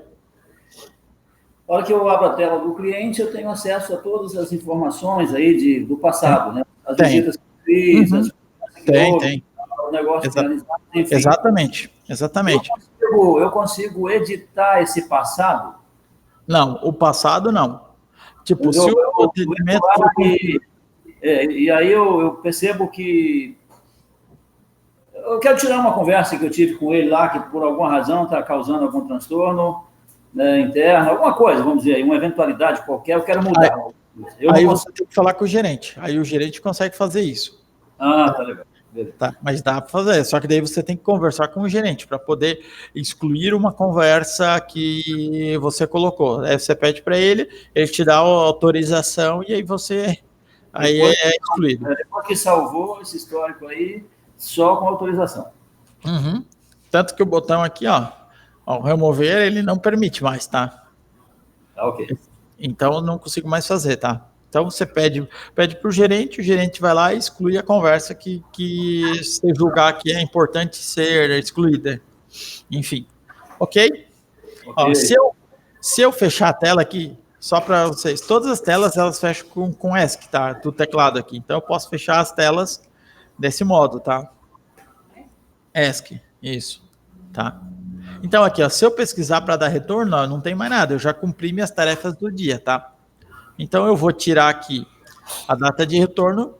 Na hora que eu abro a tela do cliente, eu tenho acesso a todas as informações aí do passado, né? As visitas que eu fiz, as tem. O negócio finalizado, enfim. Exatamente. Eu consigo editar esse passado? Não, o passado não. Tipo, se o atendimento... E aí eu percebo que... Eu quero tirar uma conversa que eu tive com ele lá, que por alguma razão está causando algum transtorno, né, interno, alguma coisa, vamos dizer, uma eventualidade qualquer, eu quero mudar. Aí você tem que falar com o gerente. Aí o gerente consegue fazer isso. Ah, tá legal. Tá, mas dá para fazer, só que daí você tem que conversar com o gerente para poder excluir uma conversa que você colocou. Aí você pede para ele te dá a autorização e aí aí é excluído. Depois que salvou esse histórico aí, só com autorização. Uhum. Tanto que o botão aqui, ó, remover, ele não permite mais, tá? Ok. Então eu não consigo mais fazer, tá? Então você pede para o gerente vai lá e exclui a conversa que você julgar que é importante ser excluída. Enfim, ok? Ó, se eu fechar a tela aqui, só para vocês, todas as telas elas fecham com ESC, tá? Do teclado aqui. Então eu posso fechar as telas desse modo, tá? ESC, isso, tá? Então aqui, ó, se eu pesquisar para dar retorno, ó, não tem mais nada, eu já cumpri minhas tarefas do dia, tá? Então eu vou tirar aqui a data de retorno.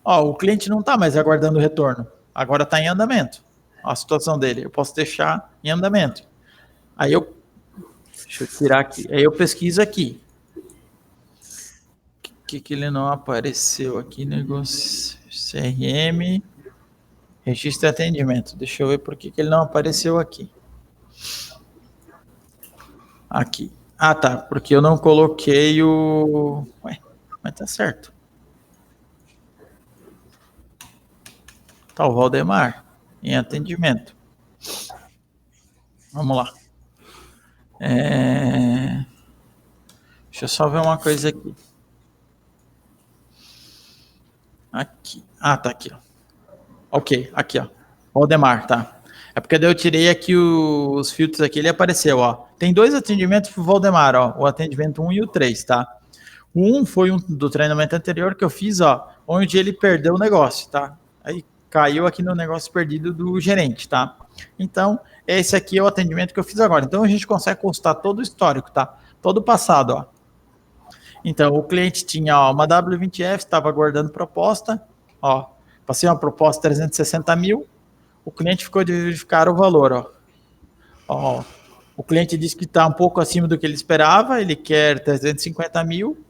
Ó, o cliente não está mais aguardando o retorno, agora está em andamento. Ó, a situação dele, eu posso deixar em andamento. Aí deixa eu tirar aqui, aí eu pesquiso aqui. O que ele não apareceu aqui? Negócio CRM, registro de atendimento. Deixa eu ver por que ele não apareceu aqui. Aqui. Ah, tá, porque eu não coloquei o... Ué, mas tá certo. Tá o Valdemar em atendimento. Vamos lá. Deixa eu só ver uma coisa aqui. Aqui. Ah, tá aqui, ó. Ok, aqui, ó. Valdemar, tá. É porque daí eu tirei aqui os filtros aqui, ele apareceu, ó. Tem 2 atendimentos pro Valdemar, ó. O atendimento 1 e o 3, tá? O 1 foi um do treinamento anterior que eu fiz, ó, onde ele perdeu o negócio, tá? Aí caiu aqui no negócio perdido do gerente, tá? Então, esse aqui é o atendimento que eu fiz agora. Então, a gente consegue consultar todo o histórico, tá? Todo o passado, ó. Então, o cliente tinha, ó, uma W20F, estava aguardando proposta, ó. Passei uma proposta de 360 mil, o cliente ficou de verificar o valor, ó. Ó, o cliente disse que está um pouco acima do que ele esperava, ele quer 350 mil,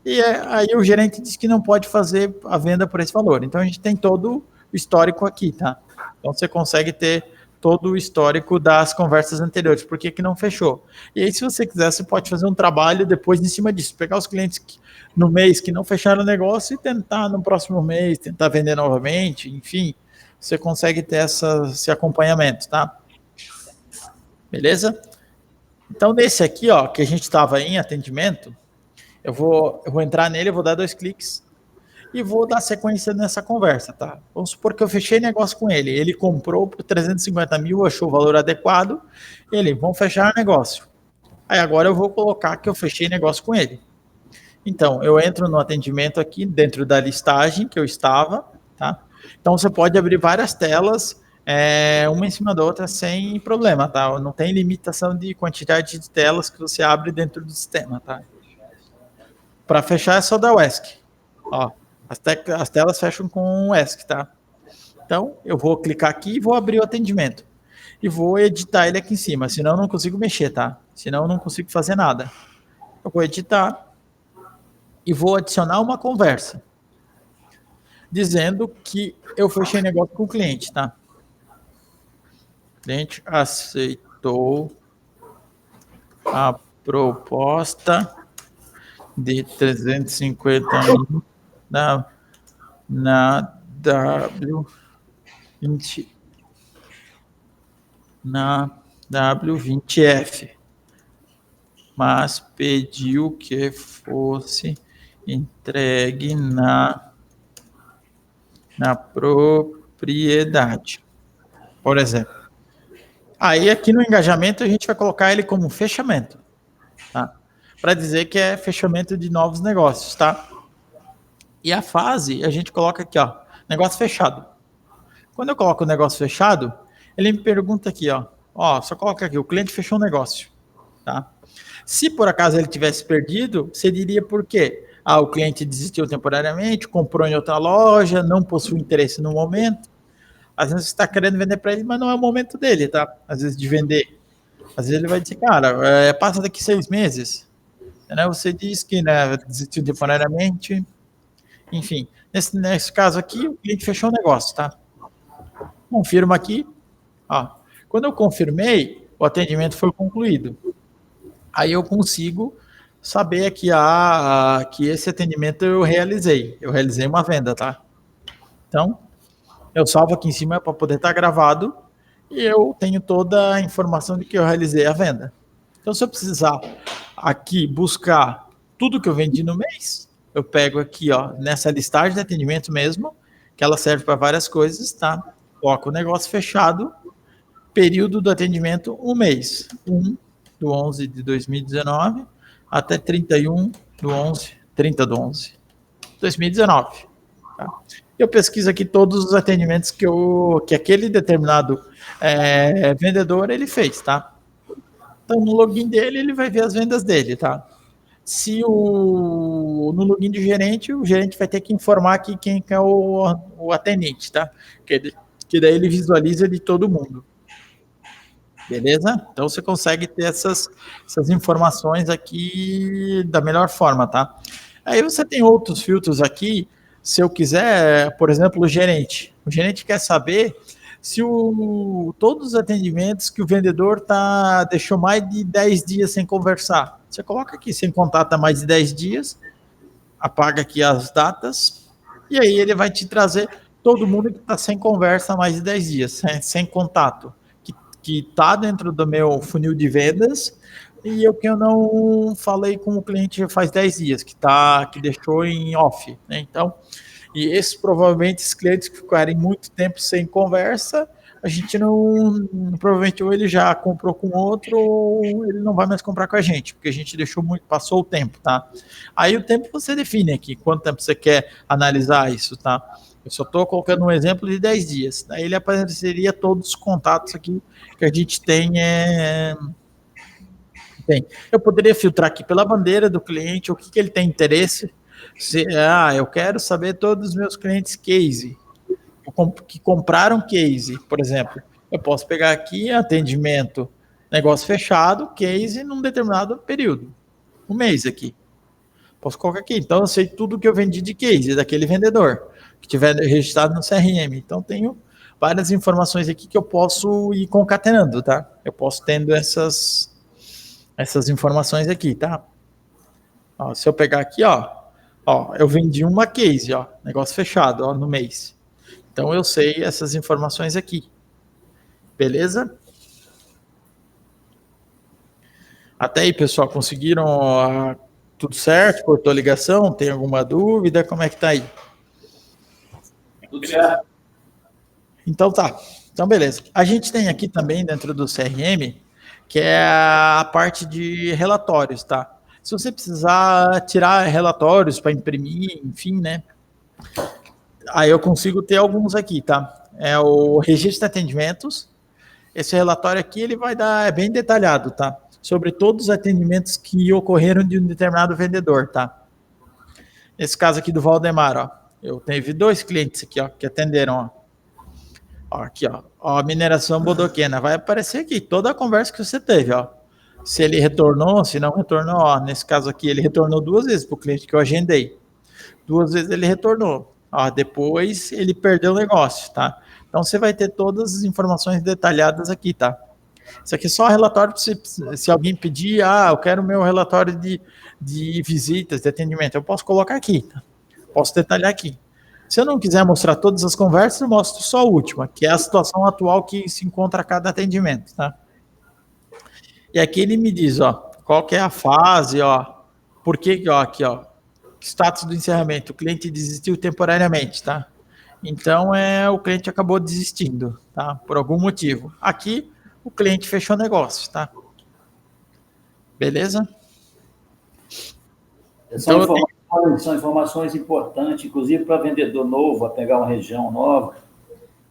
e aí o gerente disse que não pode fazer a venda por esse valor. Então a gente tem todo o histórico aqui, tá? Então você consegue ter todo o histórico das conversas anteriores, por que não fechou. E aí, se você quiser, você pode fazer um trabalho depois em cima disso, pegar os clientes no mês que não fecharam o negócio e tentar no próximo mês, tentar vender novamente, enfim, você consegue ter esse acompanhamento, tá? Beleza? Então, nesse aqui, ó, que a gente estava em atendimento, eu vou entrar nele, eu vou dar 2 cliques e vou dar sequência nessa conversa, tá? Vamos supor que eu fechei negócio com ele, ele comprou por 350 mil, achou o valor adequado, vamos fechar o negócio. Aí agora eu vou colocar que eu fechei negócio com ele. Então, eu entro no atendimento aqui, dentro da listagem que eu estava, tá? Então, você pode abrir várias telas, uma em cima da outra, sem problema, tá? Não tem limitação de quantidade de telas que você abre dentro do sistema, tá? Para fechar é só dar o ESC. Ó, as telas fecham com o ESC, tá? Então, eu vou clicar aqui e vou abrir o atendimento. E vou editar ele aqui em cima, senão eu não consigo mexer, tá? Senão eu não consigo fazer nada. Eu vou editar e vou adicionar uma conversa, dizendo que eu fechei negócio com o cliente, tá? O cliente aceitou a proposta de 350 mil na W20F, mas pediu que fosse entregue na propriedade, por exemplo. Aí aqui no engajamento a gente vai colocar ele como fechamento, tá? Para dizer que é fechamento de novos negócios, tá? E a fase a gente coloca aqui, ó, negócio fechado. Quando eu coloco o negócio fechado, ele me pergunta aqui, ó, só coloca aqui, o cliente fechou um negócio, tá? Se por acaso ele tivesse perdido, você diria por quê? O cliente desistiu temporariamente, comprou em outra loja, não possui interesse no momento. Às vezes você está querendo vender para ele, mas não é o momento dele, tá? Às vezes de vender. Às vezes ele vai dizer, cara, passa daqui 6 meses. Né? Você diz que, né, desistiu temporariamente. Enfim, nesse caso aqui, o cliente fechou o negócio, tá? Confirma aqui. Ó. Quando eu confirmei, o atendimento foi concluído. Aí eu consigo saber aqui que esse atendimento eu realizei. Eu realizei uma venda, tá? Então, eu salvo aqui em cima para poder estar gravado e eu tenho toda a informação de que eu realizei a venda. Então, se eu precisar aqui buscar tudo que eu vendi no mês, eu pego aqui, ó, nessa listagem de atendimento mesmo, que ela serve para várias coisas, tá? Coloco o negócio fechado, período do atendimento, 1 mês. 1/11 de 2019 até 30 do 11 de 2019. Tá? Eu pesquiso aqui todos os atendimentos que aquele determinado vendedor ele fez, tá? Então, no login dele, ele vai ver as vendas dele, tá? Se no login do gerente, o gerente vai ter que informar aqui quem é o atendente, tá? Que daí ele visualiza de todo mundo. Beleza? Então, você consegue ter essas informações aqui da melhor forma, tá? Aí você tem outros filtros aqui. Se eu quiser, por exemplo, o gerente. O gerente quer saber se todos os atendimentos que o vendedor deixou mais de 10 dias sem conversar. Você coloca aqui, sem contato há mais de 10 dias, apaga aqui as datas, e aí ele vai te trazer todo mundo que está sem conversa há mais de 10 dias, sem contato, que está dentro do meu funil de vendas, e eu que eu não falei com o cliente faz 10 dias, que deixou em off, né? Então, e esses provavelmente esses clientes que ficarem muito tempo sem conversa, a gente não, provavelmente ou ele já comprou com outro, ou ele não vai mais comprar com a gente, porque a gente deixou muito, passou o tempo, tá? Aí o tempo você define aqui, quanto tempo você quer analisar isso, tá? Eu só estou colocando um exemplo de 10 dias. Daí ele apareceria todos os contatos aqui que a gente tem. Eu poderia filtrar aqui pela bandeira do cliente, o que ele tem interesse. Eu quero saber todos os meus clientes case, que compraram case, por exemplo. Eu posso pegar aqui atendimento, negócio fechado, case num determinado período. Um mês aqui. Posso colocar aqui. Então, eu sei tudo que eu vendi de case, daquele vendedor, que tiver registrado no CRM. Então, tenho várias informações aqui que eu posso ir concatenando, tá? Eu posso tendo essas informações aqui, tá? Ó, se eu pegar aqui, ó, eu vendi uma case, ó, negócio fechado, ó, no mês. Então, eu sei essas informações aqui. Beleza? Até aí, pessoal, conseguiram tudo certo? Cortou a ligação? Tem alguma dúvida? Como é que tá aí? Tudo certo. Então tá. Então, beleza. A gente tem aqui também dentro do CRM, que é a parte de relatórios, tá? Se você precisar tirar relatórios para imprimir, enfim, né? Aí eu consigo ter alguns aqui, tá? É o registro de atendimentos. Esse relatório aqui, ele vai dar, é bem detalhado, tá? Sobre todos os atendimentos que ocorreram de um determinado vendedor, tá? Nesse caso aqui do Valdemar, ó, eu teve 2 clientes aqui, ó, que atenderam, ó. Aqui, ó, mineração bodoquena, vai aparecer aqui toda a conversa que você teve, ó. Se ele retornou, se não retornou, ó, nesse caso aqui ele retornou 2 vezes para o cliente que eu agendei. 2 vezes ele retornou, ó, depois ele perdeu o negócio, tá? Então você vai ter todas as informações detalhadas aqui, tá? Isso aqui é só relatório se alguém pedir, eu quero o meu relatório de visitas, de atendimento, eu posso colocar aqui, tá? Posso detalhar aqui. Se eu não quiser mostrar todas as conversas, eu mostro só a última, que é a situação atual que se encontra a cada atendimento, tá? E aqui ele me diz, ó, qual que é a fase, ó, por que, ó, aqui, ó, status do encerramento, o cliente desistiu temporariamente, tá? Então, o cliente acabou desistindo, tá? Por algum motivo. Aqui, o cliente fechou o negócio, tá? Beleza? São informações importantes, inclusive para vendedor novo, a pegar uma região nova,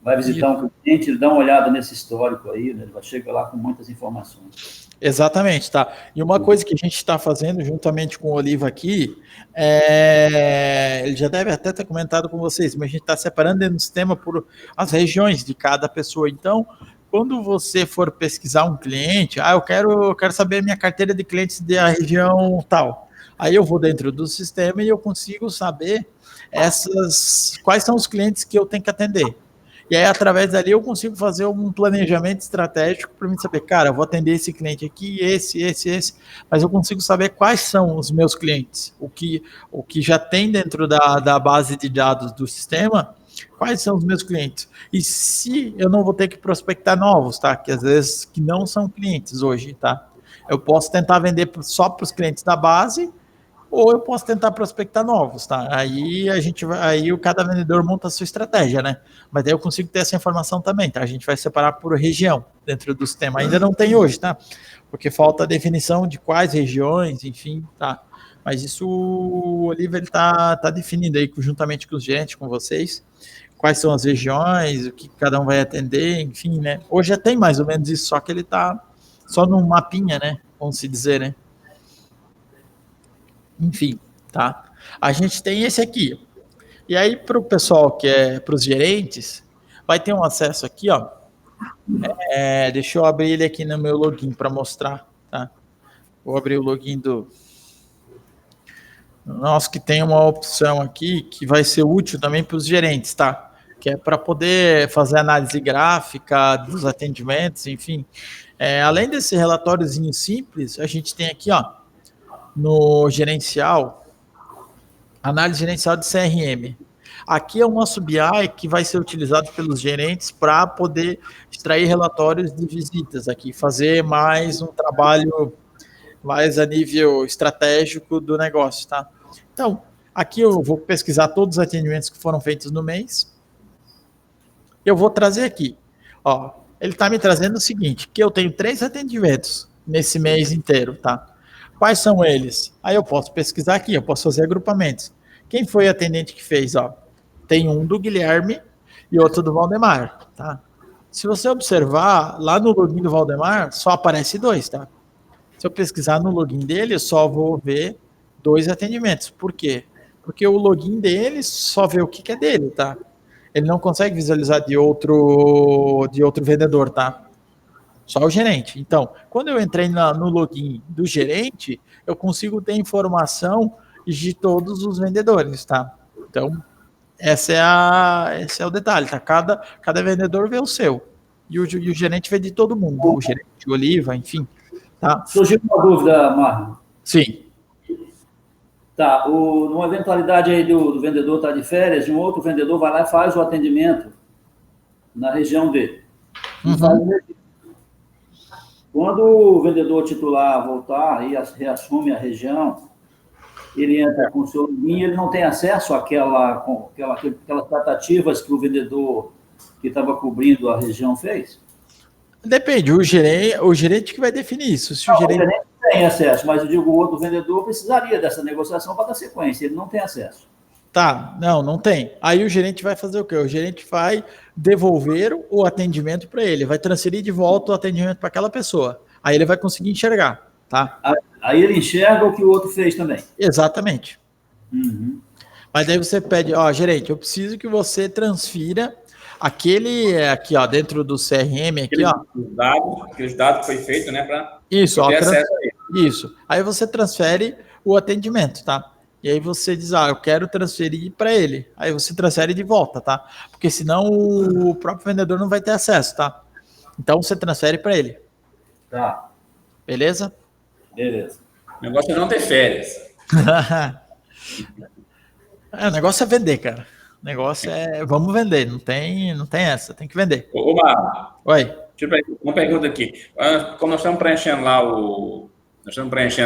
vai visitar um cliente, ele dá uma olhada nesse histórico aí, né? Ele vai chegar lá com muitas informações. Exatamente, tá? E uma coisa que a gente está fazendo juntamente com o Oliva aqui, ele já deve até ter comentado com vocês, mas a gente está separando dentro do sistema por as regiões de cada pessoa. Então, quando você for pesquisar um cliente, eu quero saber a minha carteira de clientes da região tal. Aí eu vou dentro do sistema e eu consigo saber quais são os clientes que eu tenho que atender. E aí, através dali, eu consigo fazer um planejamento estratégico para mim saber, cara, eu vou atender esse cliente aqui, esse, mas eu consigo saber quais são os meus clientes, o que já tem dentro da base de dados do sistema, quais são os meus clientes. E se eu não vou ter que prospectar novos, tá? Que às vezes que não são clientes hoje, tá? Eu posso tentar vender só para os clientes da base, ou eu posso tentar prospectar novos, tá? Aí cada vendedor monta a sua estratégia, né? Mas daí eu consigo ter essa informação também, tá? A gente vai separar por região dentro do sistema. Ainda não tem hoje, tá? Porque falta a definição de quais regiões, enfim, tá? Mas isso o Oliver ele tá definindo aí juntamente com os gerentes, com vocês, quais são as regiões, o que cada um vai atender, enfim, né? Hoje já tem mais ou menos isso, só que ele tá só num mapinha, né? Vamos se dizer, né? Enfim, tá? A gente tem esse aqui. E aí, para o pessoal que para os gerentes, vai ter um acesso aqui, ó. Deixa eu abrir ele aqui no meu login para mostrar, tá? Vou abrir o login do nosso, que tem uma opção aqui que vai ser útil também para os gerentes, tá? Que é para poder fazer análise gráfica dos atendimentos, enfim. Além desse relatóriozinho simples, a gente tem aqui, ó, no gerencial, análise gerencial de CRM. Aqui é o nosso BI que vai ser utilizado pelos gerentes para poder extrair relatórios de visitas aqui, fazer mais um trabalho mais a nível estratégico do negócio, tá? Então, aqui eu vou pesquisar todos os atendimentos que foram feitos no mês. Eu vou trazer aqui, ó, ele está me trazendo o seguinte, que eu tenho 3 atendimentos nesse mês inteiro, tá? Quais são eles? Aí eu posso pesquisar aqui, eu posso fazer agrupamentos. Quem foi o atendente que fez, ó? Tem um do Guilherme e outro do Valdemar, tá? Se você observar, lá no login do Valdemar, só aparece 2, tá? Se eu pesquisar no login dele, eu só vou ver 2 atendimentos. Por quê? Porque o login dele só vê o que é dele, tá? Ele não consegue visualizar de outro vendedor, tá? Só o gerente. Então, quando eu entrei no login do gerente, eu consigo ter informação de todos os vendedores, tá? Então, esse é o detalhe, tá? Cada vendedor vê o seu. E o gerente vê de todo mundo. O gerente, o Oliva, enfim. Tá? Surgiu uma dúvida, Marlon. Sim. Tá, numa eventualidade aí do vendedor estar de férias, um outro vendedor vai lá e faz o atendimento na região dele. Quando o vendedor titular voltar e reassume a região, ele entra com o seu login, ele não tem acesso àquelas tratativas que o vendedor que estava cobrindo a região fez? Depende, o gerente que vai definir isso. Se o gerente tem acesso, mas eu digo, o outro vendedor precisaria dessa negociação para dar sequência, ele não tem acesso. Tá, não tem. Aí o gerente vai fazer o quê? O gerente vai devolver o atendimento para ele, vai transferir de volta o atendimento para aquela pessoa. Aí ele vai conseguir enxergar, tá? Aí ele enxerga o que o outro fez também. Exatamente. Uhum. Mas daí você pede, gerente, eu preciso que você transfira aquele aqui, ó, dentro do CRM, aqui, aqueles dados que foi feito, né, para isso, ter acesso a ele. Isso. Aí você transfere o atendimento, tá? E aí você diz, eu quero transferir para ele. Aí você transfere de volta, tá? Porque senão o próprio vendedor não vai ter acesso, tá? Então você transfere para ele. Tá. Beleza? Beleza. O negócio é não ter férias. O negócio é vender, cara. O negócio é, vamos vender, não tem essa, tem que vender. Ô, Marlon. Oi. Uma pergunta aqui. Como nós estamos preenchendo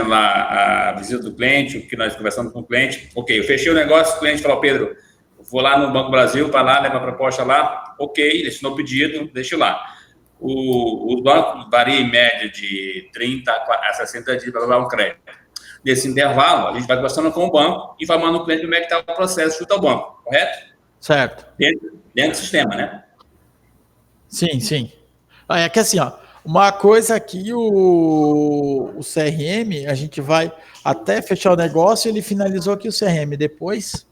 lá a visita do cliente, o que nós conversamos com o cliente. Ok, eu fechei o negócio, o cliente falou, Pedro, vou lá no Banco Brasil, para lá, leva a proposta lá. Ok, ele assinou o pedido, deixa lá. O banco varia em média de 30 a 60 dias para levar um crédito. Nesse intervalo, a gente vai conversando com o banco, informando o cliente como é que está o processo junto ao banco, correto? Certo. Dentro do sistema, né? Sim. É que assim, uma coisa aqui, o CRM, a gente vai até fechar o negócio, ele finalizou aqui o CRM. Depois...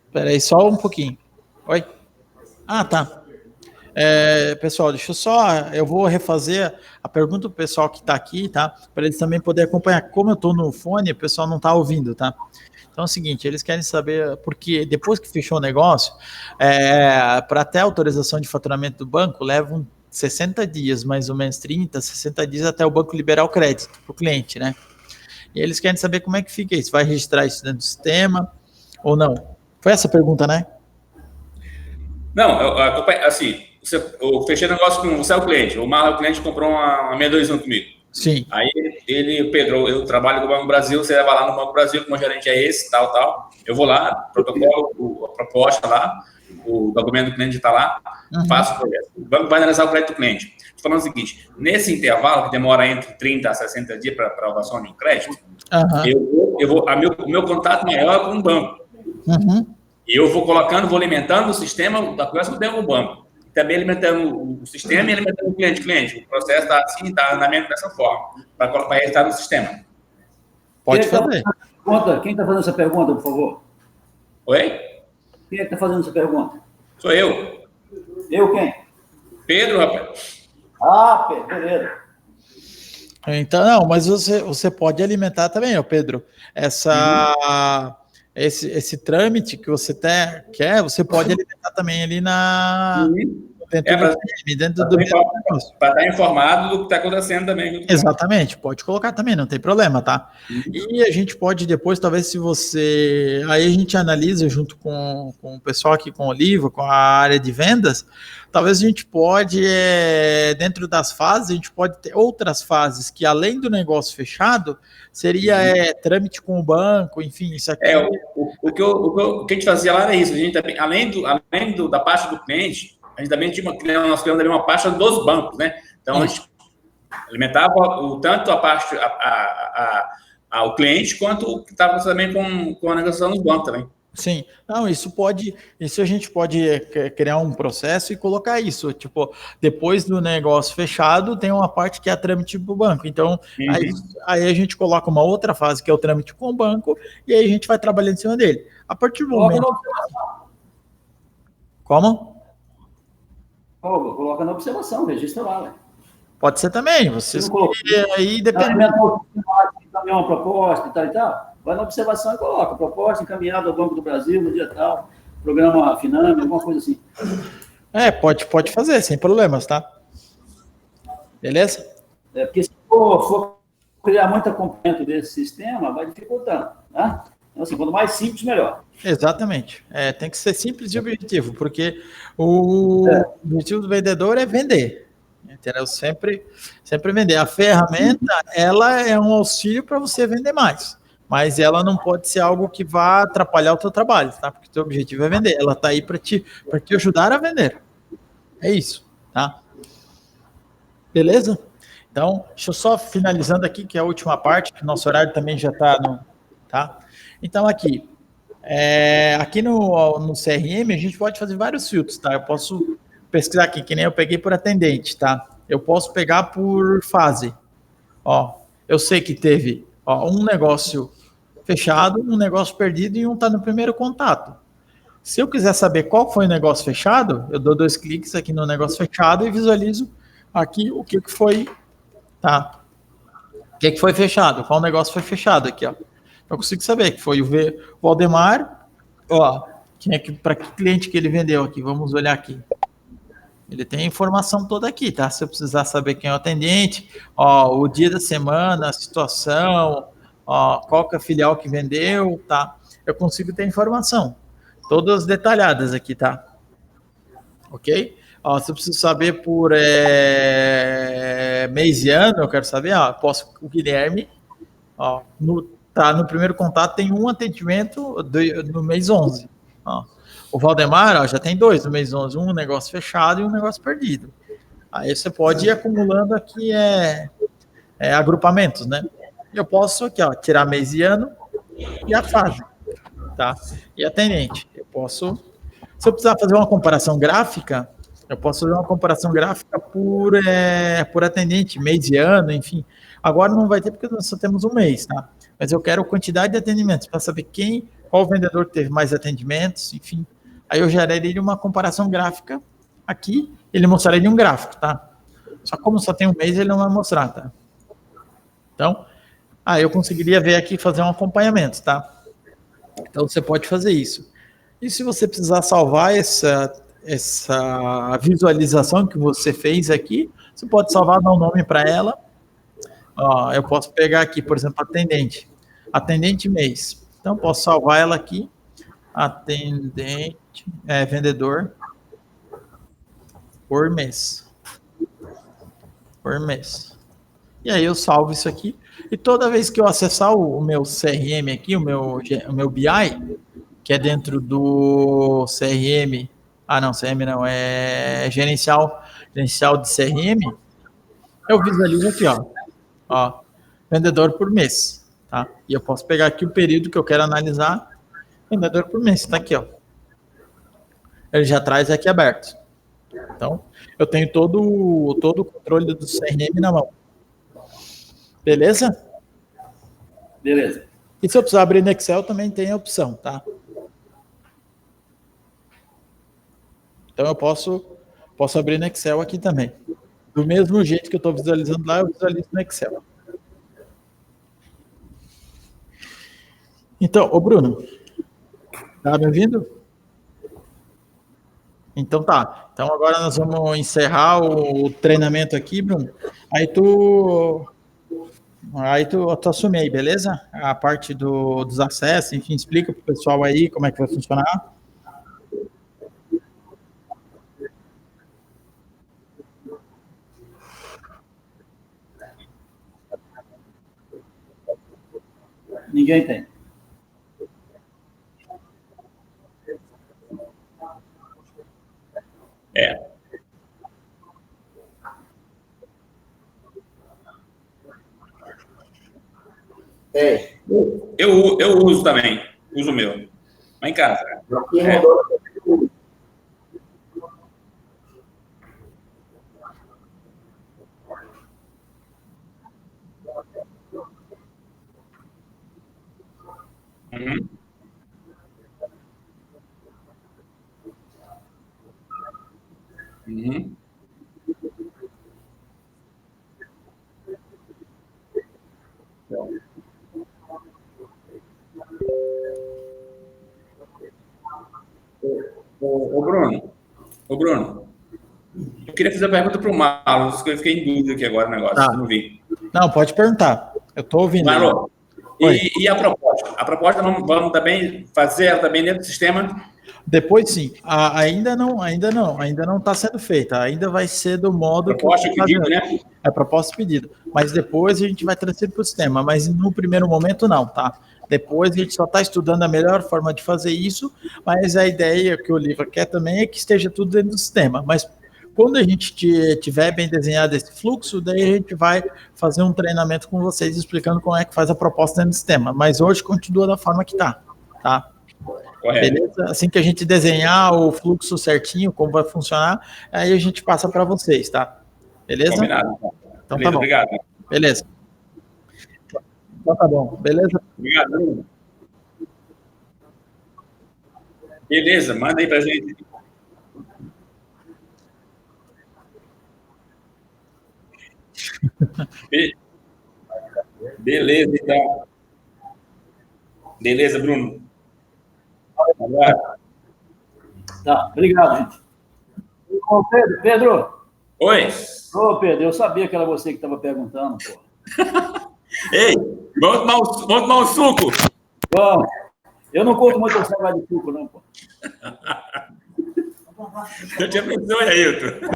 Espera aí, só um pouquinho. Oi? Tá. Pessoal, eu vou refazer a pergunta do pessoal que está aqui, tá? Para eles também poderem acompanhar. Como eu estou no fone, o pessoal não está ouvindo, tá? Então é o seguinte, eles querem saber, porque depois que fechou o negócio, para até a autorização de faturamento do banco, levam 60 dias, mais ou menos 30, 60 dias até o banco liberar o crédito para o cliente, né? E eles querem saber como é que fica isso. Vai registrar isso dentro do sistema ou não? Foi essa a pergunta, né? Não, assim, eu fechei negócio com você, é o cliente. O Marlon, o cliente, comprou uma 621 comigo. Sim. Aí Pedro, eu trabalho com o Banco Brasil, você vai lá no Banco Brasil, como gerente é esse, tal. Eu vou lá, protocolo, a proposta lá, o documento do cliente está lá, faço o projeto. O banco vai analisar o crédito do cliente. Estou falando o seguinte, nesse intervalo, que demora entre 30 a 60 dias para aprovação de um crédito, o meu contato maior é com o banco. E eu vou alimentando o sistema da conversa que eu tenho com o banco. Também alimentando o sistema e alimentando o cliente. O processo está assim, está andamento dessa forma, para registrar no sistema. Pode fazer. Quem está fazendo essa pergunta, por favor? Oi? Quem é que está fazendo essa pergunta? Sou eu. Eu quem? Pedro, rapaz. Pedro, beleza. Então, não, mas você pode alimentar também, Pedro, esse trâmite que você quer, você pode alimentar também ali no dentro do CRM, dentro do mesmo negócio. Para estar informado do que está acontecendo também. Exatamente, pode colocar também, não tem problema, tá? E a gente pode depois, talvez se você... Aí a gente analisa junto com o pessoal aqui, com o Oliva, com a área de vendas, talvez a gente pode, dentro das fases, a gente pode ter outras fases que além do negócio fechado, seria trâmite com o banco, enfim, isso aqui. O que a gente fazia lá era isso, a gente também, além da parte do cliente, a gente também nós criamos também uma pasta dos bancos, né? Então, a gente alimentava tanto a parte, o cliente, quanto o que estava também com a negociação nos bancos também. Sim, não, isso a gente pode criar um processo e colocar isso, tipo, depois do negócio fechado, tem uma parte que é a trâmite para o banco, então, aí a gente coloca uma outra fase, que é o trâmite com o banco, e aí a gente vai trabalhando em cima dele. A partir do momento... Como? Coloca na observação, registra lá, né? Pode ser também, vocês aí depende. Também uma proposta e tal, vai na observação e coloca, proposta encaminhada ao Banco do Brasil no dia tal, programa Finame, alguma coisa assim. Pode fazer, sem problemas, tá? Beleza? Porque se for criar muito acompanhamento desse sistema, vai dificultando, tá? Então, assim, quanto mais simples, melhor. Exatamente. Tem que ser simples e objetivo, porque o objetivo do vendedor é vender. Entendeu? Sempre vender. A ferramenta, ela é um auxílio para você vender mais, mas ela não pode ser algo que vá atrapalhar o teu trabalho, tá? Porque o teu objetivo é vender. Ela está aí para te ajudar a vender. É isso, tá? Beleza? Então, deixa eu só finalizando aqui, que é a última parte, que o nosso horário também já está tá? Então, aqui no CRM, a gente pode fazer vários filtros, tá? Eu posso pesquisar aqui, que nem eu peguei por atendente, tá? Eu posso pegar por fase. Ó, eu sei que teve um negócio fechado, um negócio perdido e um tá no primeiro contato. Se eu quiser saber qual foi o negócio fechado, eu dou 2 cliques aqui no negócio fechado e visualizo aqui o que foi, tá? O que foi fechado, qual negócio foi fechado aqui, ó. Eu consigo saber que foi o Valdemar, ó, para que cliente que ele vendeu aqui, vamos olhar aqui. Ele tem a informação toda aqui, tá? Se eu precisar saber quem é o atendente, ó, o dia da semana, a situação, ó, qual que é a filial que vendeu, tá? Eu consigo ter informação, todas detalhadas aqui, tá? Ok? Ó, se eu preciso saber por mês e ano, eu quero saber, ó, o Guilherme, ó, no primeiro contato tem um atendimento no mês 11, ó. O Valdemar, ó, já tem 2 no mês 11, um negócio fechado e um negócio perdido. Aí você pode ir acumulando aqui agrupamentos, né? Eu posso aqui, ó, tirar mês e ano e a fase, tá? E atendente. Se eu precisar fazer uma comparação gráfica, eu posso fazer uma comparação gráfica por atendente, mês e ano, enfim. Agora não vai ter porque nós só temos um mês, tá? Mas eu quero quantidade de atendimentos para saber qual vendedor teve mais atendimentos, enfim. Aí eu geraria uma comparação gráfica aqui, ele mostraria um gráfico, tá? Só como só tem um mês, ele não vai mostrar, tá? Então, eu conseguiria ver aqui e fazer um acompanhamento, tá? Então, você pode fazer isso. E se você precisar salvar essa visualização que você fez aqui, você pode salvar, dar um nome para ela. Ó, eu posso pegar aqui, por exemplo, atendente mês. Então, posso salvar ela aqui, vendedor por mês. E aí eu salvo isso aqui, e toda vez que eu acessar o meu CRM aqui, o meu BI, que é dentro do CRM, CRM não, é gerencial de CRM, eu visualizo aqui, ó, vendedor por mês, tá? E eu posso pegar aqui o período que eu quero analisar, vendedor por mês, tá aqui, ó. Ele já traz aqui aberto. Então, eu tenho todo o controle do CRM na mão. Beleza? Beleza. E se eu precisar abrir no Excel, também tem a opção, tá? Então, eu posso abrir no Excel aqui também. Do mesmo jeito que eu estou visualizando lá, eu visualizo no Excel. Então, ô Bruno, tá me ouvindo? Então tá. Então agora nós vamos encerrar o treinamento aqui, Bruno. Tu assume aí, beleza? A parte dos acessos, enfim, explica pro pessoal aí como é que vai funcionar. Ninguém tem. Eu uso também. Uso o meu. Lá em casa. Uhum. Uhum. Ô, Bruno, eu queria fazer uma pergunta para o Marlon, eu fiquei em dúvida aqui agora no negócio, não vi. Não, pode perguntar. Eu estou ouvindo. Marlon, e a proposta? A proposta vamos também fazer ela também dentro do sistema? Depois sim. Ainda não está sendo feita. Ainda vai ser do modo proposta e pedido, né? É proposta e pedido. Mas depois a gente vai transferir para o sistema. Mas no primeiro momento não, tá? Depois a gente só está estudando a melhor forma de fazer isso, mas a ideia que o Oliva quer também é que esteja tudo dentro do sistema. Mas quando a gente tiver bem desenhado esse fluxo, daí a gente vai fazer um treinamento com vocês explicando como é que faz a proposta dentro do sistema. Mas hoje continua da forma que está, tá? Correto. Beleza? Assim que a gente desenhar o fluxo certinho, como vai funcionar, aí a gente passa para vocês, tá? Beleza? Combinado. Então beleza, tá bom. Obrigado. Beleza. Então tá bom. Beleza? Obrigado. Beleza, manda aí pra gente. Beleza, então. Beleza, Bruno. Tá, obrigado, gente. Ô, Pedro. Oi. Ô, Pedro, eu sabia que era você que estava perguntando, pô. Ei, vamos tomar um suco? Vamos. Eu não curto muito esse negócio de suco, não, pô. Eu tinha pensado, Ailton.